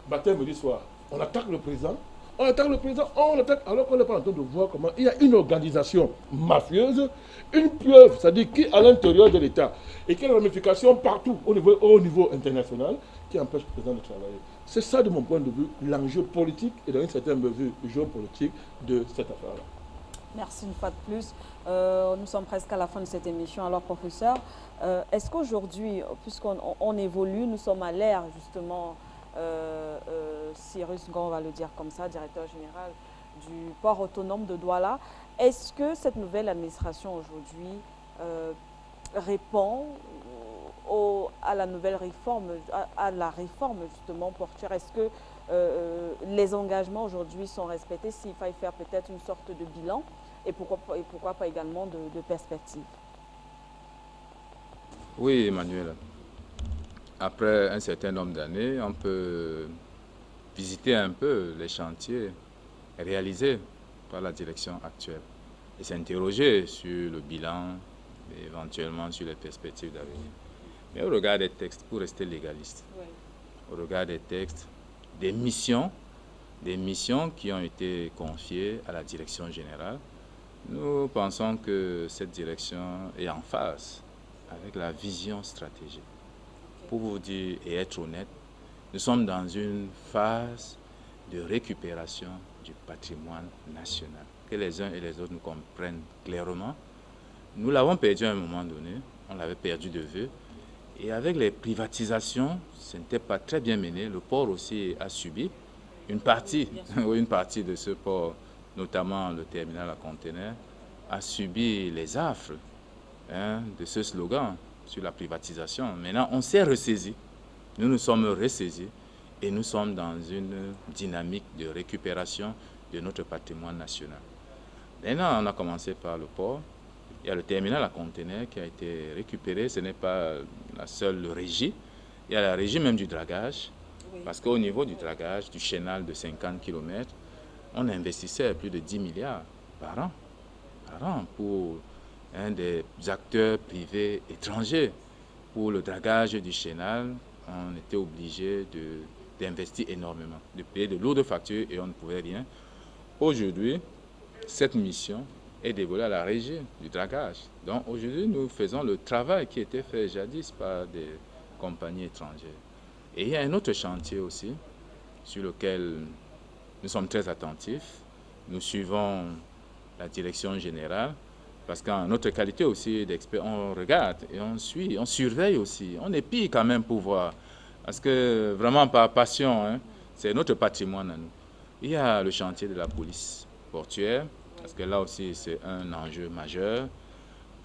matin, midi, soir. On attaque le président, on attaque, alors qu'on n'est pas en train de voir comment il y a une organisation mafieuse, une pieuvre, c'est-à-dire qui est à l'intérieur de l'État, et qui a des ramifications partout, au niveau international, qui empêche le président de travailler. C'est ça, de mon point de vue, l'enjeu politique et dans une certaine mesure géopolitique de cette affaire-là. Merci une fois de plus. Nous sommes presque à la fin de cette émission. Alors, professeur, est-ce qu'aujourd'hui, puisqu'on évolue, nous sommes à l'ère justement, Cyrus Ngom, on va le dire comme ça, directeur général du port autonome de Douala, est-ce que cette nouvelle administration aujourd'hui répond à la nouvelle réforme, à la réforme justement portuaire? Est-ce que les engagements aujourd'hui sont respectés, s'il faille faire peut-être une sorte de bilan et pourquoi pas également de perspective? Oui, Emmanuel. Après un certain nombre d'années, on peut visiter un peu les chantiers réalisés par la direction actuelle et s'interroger sur le bilan et éventuellement sur les perspectives d'avenir. Mais au regard des textes, pour rester légaliste, oui, au regard des textes, des missions qui ont été confiées à la direction générale, nous pensons que cette direction est en phase avec la vision stratégique. Pour vous dire et être honnête, nous sommes dans une phase de récupération du patrimoine national. Que les uns et les autres nous comprennent clairement. Nous l'avons perdu à un moment donné, on l'avait perdu de vue. Et avec les privatisations, ce n'était pas très bien mené. Le port aussi a subi une partie de ce port, notamment le terminal à conteneurs, a subi les affres de ce slogan sur la privatisation. Maintenant, on s'est ressaisi. Nous nous sommes ressaisis et nous sommes dans une dynamique de récupération de notre patrimoine national. Maintenant, on a commencé par le port. Il y a le terminal à conteneurs qui a été récupéré. Ce n'est pas la seule régie. Il y a la régie même du dragage. Oui. Parce qu'au niveau du dragage, du chenal de 50 km, on investissait plus de 10 milliards par an pour des acteurs privés étrangers. Pour le dragage du chenal, on était obligé d'investir énormément, de payer de lourdes factures et on ne pouvait rien. Aujourd'hui, cette mission est dévolue à la régie du dragage. Donc aujourd'hui, nous faisons le travail qui était fait jadis par des compagnies étrangères. Et il y a un autre chantier aussi sur lequel nous sommes très attentifs. Nous suivons la direction générale parce qu'en notre qualité aussi d'experts, on regarde et on suit, on surveille aussi. On épie quand même pour voir. Parce que vraiment par passion, c'est notre patrimoine à nous. Il y a le chantier de la police portuaire. Parce que là aussi, c'est un enjeu majeur.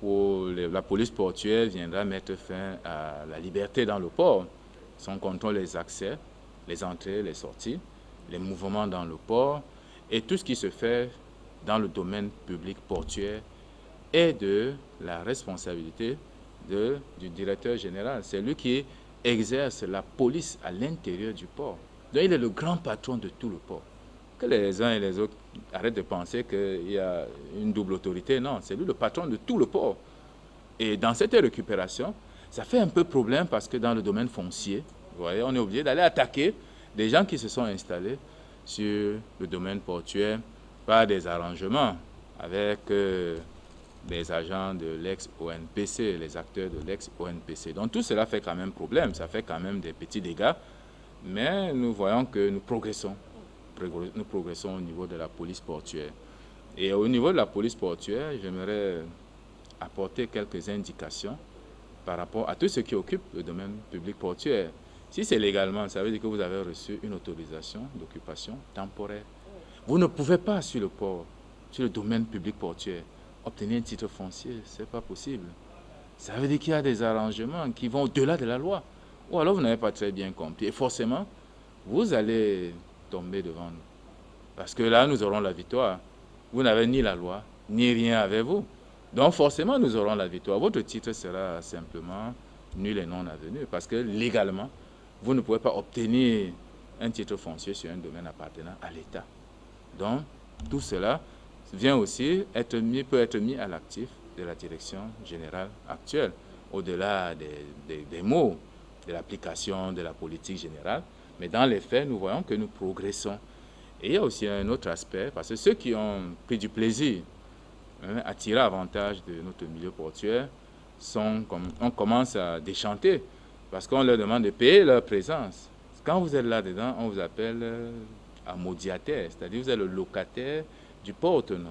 La police portuaire viendra mettre fin à la liberté dans le port. Son contrôle des accès, les entrées, les sorties, les mouvements dans le port et tout ce qui se fait dans le domaine public portuaire est de la responsabilité du directeur général. C'est lui qui exerce la police à l'intérieur du port. Donc il est le grand patron de tout le port. Que les uns et les autres arrêtent de penser qu'il y a une double autorité. Non, c'est lui le patron de tout le port. Et dans cette récupération, ça fait un peu problème parce que dans le domaine foncier, vous voyez, on est obligé d'aller attaquer des gens qui se sont installés sur le domaine portuaire par des arrangements avec les agents de l'ex-ONPC, les acteurs de l'ex-ONPC. Donc tout cela fait quand même problème, ça fait quand même des petits dégâts, mais nous voyons que nous progressons. Nous progressons au niveau de la police portuaire. Et au niveau de la police portuaire, j'aimerais apporter quelques indications par rapport à tout ce qui occupe le domaine public portuaire. Si c'est légalement, ça veut dire que vous avez reçu une autorisation d'occupation temporaire. Vous ne pouvez pas sur le port, sur le domaine public portuaire, obtenir un titre foncier. Ce n'est pas possible. Ça veut dire qu'il y a des arrangements qui vont au-delà de la loi. Ou alors vous n'avez pas très bien compris. Et forcément, vous allez tomber devant nous. Parce que là, nous aurons la victoire. Vous n'avez ni la loi, ni rien avec vous. Donc forcément, nous aurons la victoire. Votre titre sera simplement nul et non avenu. Parce que légalement, vous ne pouvez pas obtenir un titre foncier sur un domaine appartenant à l'État. Donc, tout cela vient aussi peut être mis à l'actif de la direction générale actuelle. au-delà des mots, de l'application de la politique générale. Mais dans les faits, nous voyons que nous progressons. Et il y a aussi un autre aspect, parce que ceux qui ont pris du plaisir à tirer avantage de notre milieu portuaire, on commence à déchanter, parce qu'on leur demande de payer leur présence. Quand vous êtes là-dedans, on vous appelle ammodiataire, c'est-à-dire vous êtes le locataire du port autonome.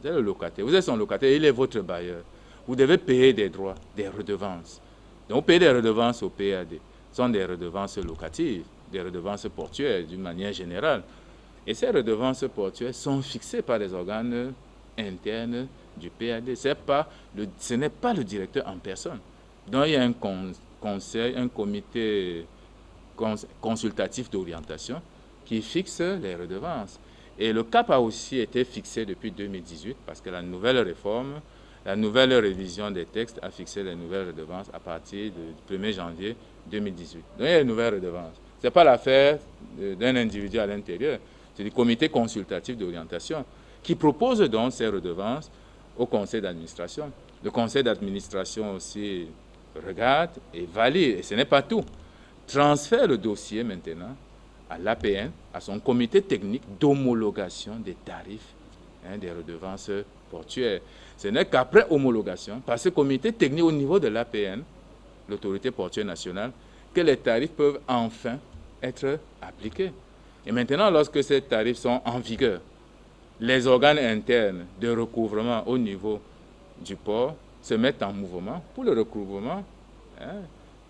Vous êtes le locataire, vous êtes son locataire, il est votre bailleur. Vous devez payer des droits, des redevances. Donc, vous payez des redevances au PAD. Ce sont des redevances locatives, des redevances portuaires d'une manière générale. Et ces redevances portuaires sont fixées par les organes internes du PAD. Ce n'est pas le directeur en personne. Donc, il y a un conseil, un comité consultatif d'orientation qui fixe les redevances. Et le cap a aussi été fixé depuis 2018 parce que la nouvelle réforme, la nouvelle révision des textes a fixé les nouvelles redevances à partir du 1er janvier 2018. Donc, il y a les nouvelles redevances. Ce n'est pas l'affaire d'un individu à l'intérieur, c'est du comité consultatif d'orientation qui propose donc ces redevances au conseil d'administration. Le conseil d'administration aussi regarde et valide, et ce n'est pas tout. Transfère le dossier maintenant à l'APN, à son comité technique d'homologation des tarifs des redevances portuaires. Ce n'est qu'après homologation, par ce comité technique au niveau de l'APN, l'autorité portuaire nationale, que les tarifs peuvent enfin être appliqués. Et maintenant, lorsque ces tarifs sont en vigueur, les organes internes de recouvrement au niveau du port se mettent en mouvement pour le recouvrement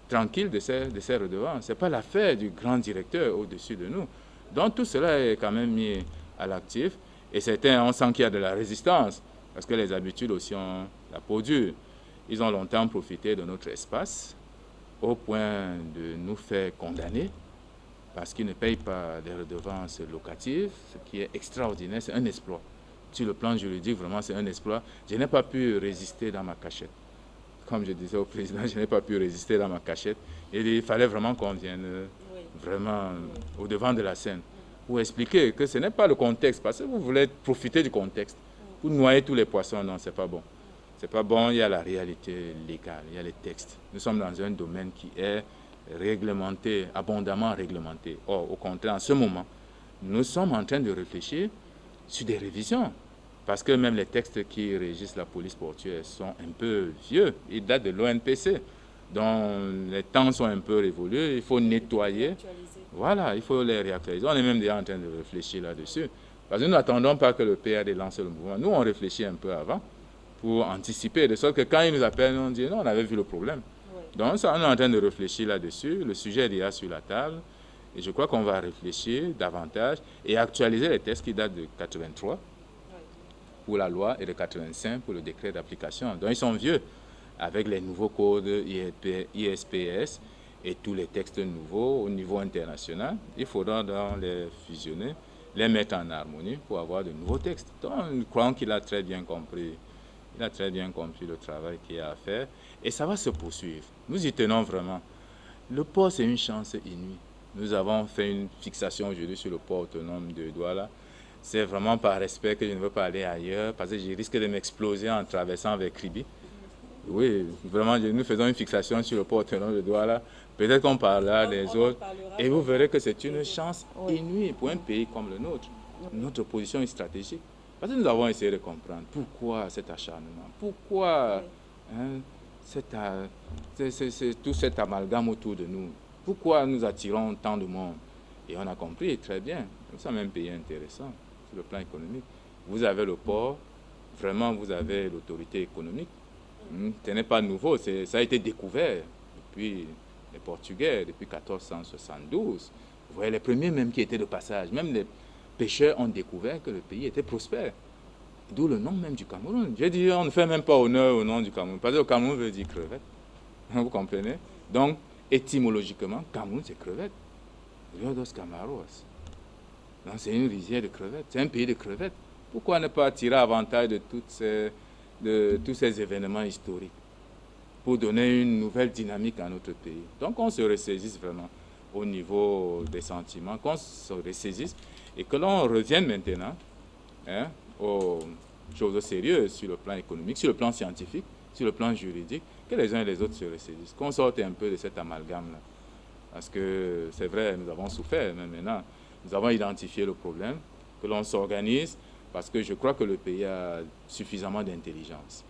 tranquille de ces redevances. Ce n'est pas l'affaire du grand directeur au-dessus de nous. Donc tout cela est quand même mis à l'actif. Et on sent qu'il y a de la résistance, parce que les habitudes aussi ont la peau dure. Ils ont longtemps profité de notre espace, au point de nous faire condamner, parce qu'ils ne payent pas des redevances locatives, ce qui est extraordinaire, c'est un exploit. Sur le plan juridique, vraiment, c'est un exploit. Je n'ai pas pu résister dans ma cachette. Comme je disais au président, je n'ai pas pu résister dans ma cachette. Et il fallait vraiment qu'on vienne vraiment au devant de la scène pour expliquer que ce n'est pas le contexte, parce que vous voulez profiter du contexte. Vous noyez tous les poissons, non, c'est pas bon. C'est pas bon, il y a la réalité légale, il y a les textes. Nous sommes dans un domaine qui est réglementé, abondamment réglementé. Or, au contraire, en ce moment, nous sommes en train de réfléchir sur des révisions. Parce que même les textes qui régissent la police portuaire sont un peu vieux. Ils datent de l'ONPC. Donc, les temps sont un peu révolus. Il faut nettoyer. Voilà, il faut les réactualiser. On est même déjà en train de réfléchir là-dessus. Parce que nous n'attendons pas que le PAD lance le mouvement. Nous, on réfléchit un peu avant pour anticiper. De sorte que quand ils nous appellent, on dit non, on avait vu le problème. Donc, ça, on est en train de réfléchir là-dessus. Le sujet est déjà sur la table. Et je crois qu'on va réfléchir davantage et actualiser les textes qui datent de 83 pour la loi et de 85 pour le décret d'application. Donc, ils sont vieux avec les nouveaux codes ISPS et tous les textes nouveaux au niveau international. Il faudra donc les fusionner, les mettre en harmonie pour avoir de nouveaux textes. Donc, nous croyons qu'il a très bien compris. Il a très bien compris le travail qu'il y a à faire et ça va se poursuivre. Nous y tenons vraiment. Le port, c'est une chance inouïe. Nous avons fait une fixation aujourd'hui sur le port autonome de Douala. C'est vraiment par respect que je ne veux pas aller ailleurs parce que je risque de m'exploser en traversant vers Kribi. Oui, vraiment, nous faisons une fixation sur le port autonome de Douala. Peut-être qu'on parlera des autres. Et vous verrez que c'est une chance inouïe pour un pays comme le nôtre. Notre position est stratégique. Parce que nous avons essayé de comprendre pourquoi cet acharnement, pourquoi tout cet amalgame autour de nous, pourquoi nous attirons tant de monde. Et on a compris très bien. Nous sommes un pays intéressant sur le plan économique. Vous avez le port, vraiment vous avez l'autorité économique. Ce n'est pas nouveau, ça a été découvert depuis les Portugais, depuis 1472. Vous voyez, les premiers même qui étaient de passage, même les pêcheurs ont découvert que le pays était prospère. D'où le nom même du Cameroun. J'ai dit, on ne fait même pas honneur au nom du Cameroun, parce que le Cameroun veut dire crevette. Vous comprenez? Donc, étymologiquement, Cameroun, c'est crevette. Rio dos Camaros. Donc, c'est une rivière de crevettes, c'est un pays de crevettes. Pourquoi ne pas tirer avantage de tous ces événements historiques pour donner une nouvelle dynamique à notre pays? Donc, on se ressaisisse vraiment au niveau des sentiments, qu'on se ressaisisse et que l'on revienne maintenant aux choses sérieuses sur le plan économique, sur le plan scientifique, sur le plan juridique, que les uns et les autres se ressaisissent, qu'on sorte un peu de cet amalgame-là. Parce que c'est vrai, nous avons souffert, mais maintenant, nous avons identifié le problème, que l'on s'organise, parce que je crois que le pays a suffisamment d'intelligence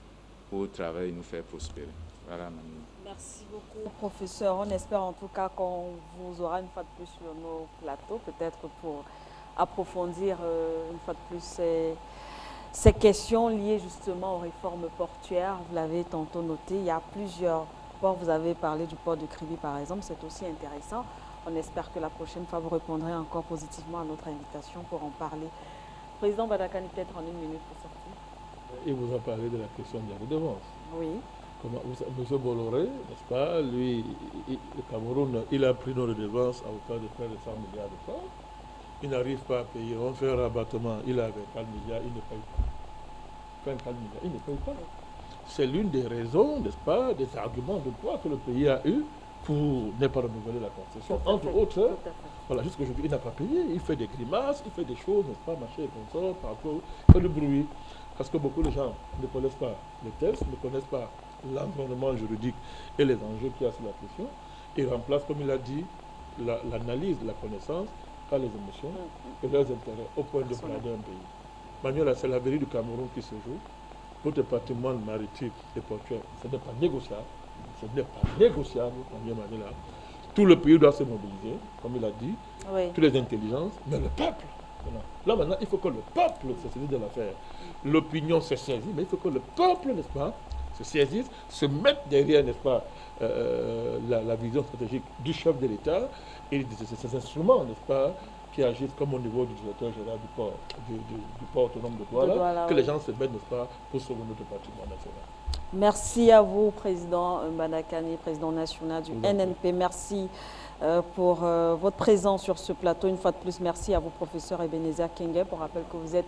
pour travailler et nous faire prospérer. Voilà, Mamie. Merci beaucoup, professeur. On espère en tout cas qu'on vous aura une fois de plus sur nos plateaux, peut-être pour approfondir une fois de plus ces questions liées justement aux réformes portuaires. Vous l'avez tantôt noté, il y a plusieurs ports. Vous avez parlé du port de Kribi par exemple, c'est aussi intéressant. On espère que la prochaine fois, vous répondrez encore positivement à notre invitation pour en parler. Président Badakani, peut-être en une minute pour sortir. Il vous a parlé de la question de la redevance. Oui. M. Bolloré, n'est-ce pas, lui, le Cameroun, il a pris nos redevances à hauteur de près de 100 milliards de francs. Il n'arrive pas à payer. On fait un rabattement, il a 24 milliards, il ne paye pas. 24 milliards, il ne paye pas. C'est l'une des raisons, n'est-ce pas, des arguments de poids que le pays a eu pour ne pas renouveler la concession. Entre autres, voilà, jusqu'aujourd'hui, il n'a pas payé. Il fait des grimaces, il fait des choses, n'est-ce pas, machin et consort, partout, il fait du bruit. Parce que beaucoup de gens ne connaissent pas les textes, ne connaissent pas l'environnement juridique et les enjeux qu'il y a sur la question. Il remplace, comme il a dit, l'analyse de la connaissance par les émotions et leurs intérêts au point de brader un pays. Manuel, c'est l'avenir du Cameroun qui se joue. Notre patrimoine maritime et portuaire, ce n'est pas négociable. Ce n'est pas négociable, Manuel. Tout le pays doit se mobiliser, comme il a dit, toutes les intelligences, mais le peuple. Là maintenant, il faut que le peuple se saisisse de l'affaire. L'opinion se saisit, mais il faut que le peuple, n'est-ce pas, se saisisse, se mette derrière, n'est-ce pas, la vision stratégique du chef de l'État et de ces instruments, n'est-ce pas, qui agissent comme au niveau du directeur général du port autonome de Douala, que les gens se mettent, n'est-ce pas, pour sauver notre patrimoine national. Merci à vous, Président Badakani, Président national du NNP. Merci pour votre présence sur ce plateau. Une fois de plus, merci à vous, Professeur Ebenezer Kenge, pour rappel que vous êtes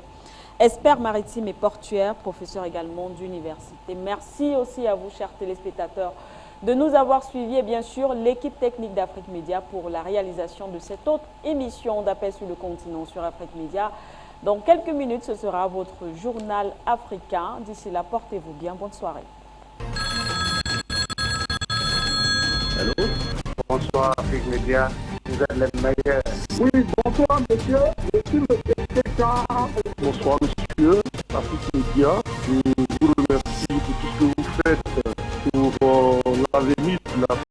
expert maritime et portuaire, professeur également d'université. Merci aussi à vous, chers téléspectateurs, de nous avoir suivis et bien sûr l'équipe technique d'Afrique Média pour la réalisation de cette autre émission d'Appel sur le continent sur Afrique Média. Dans quelques minutes, ce sera votre journal africain. D'ici là, portez-vous bien. Bonne soirée. Allô? Bonsoir Afrique Média, vous êtes les meilleurs. Oui, bonsoir monsieur. Je suis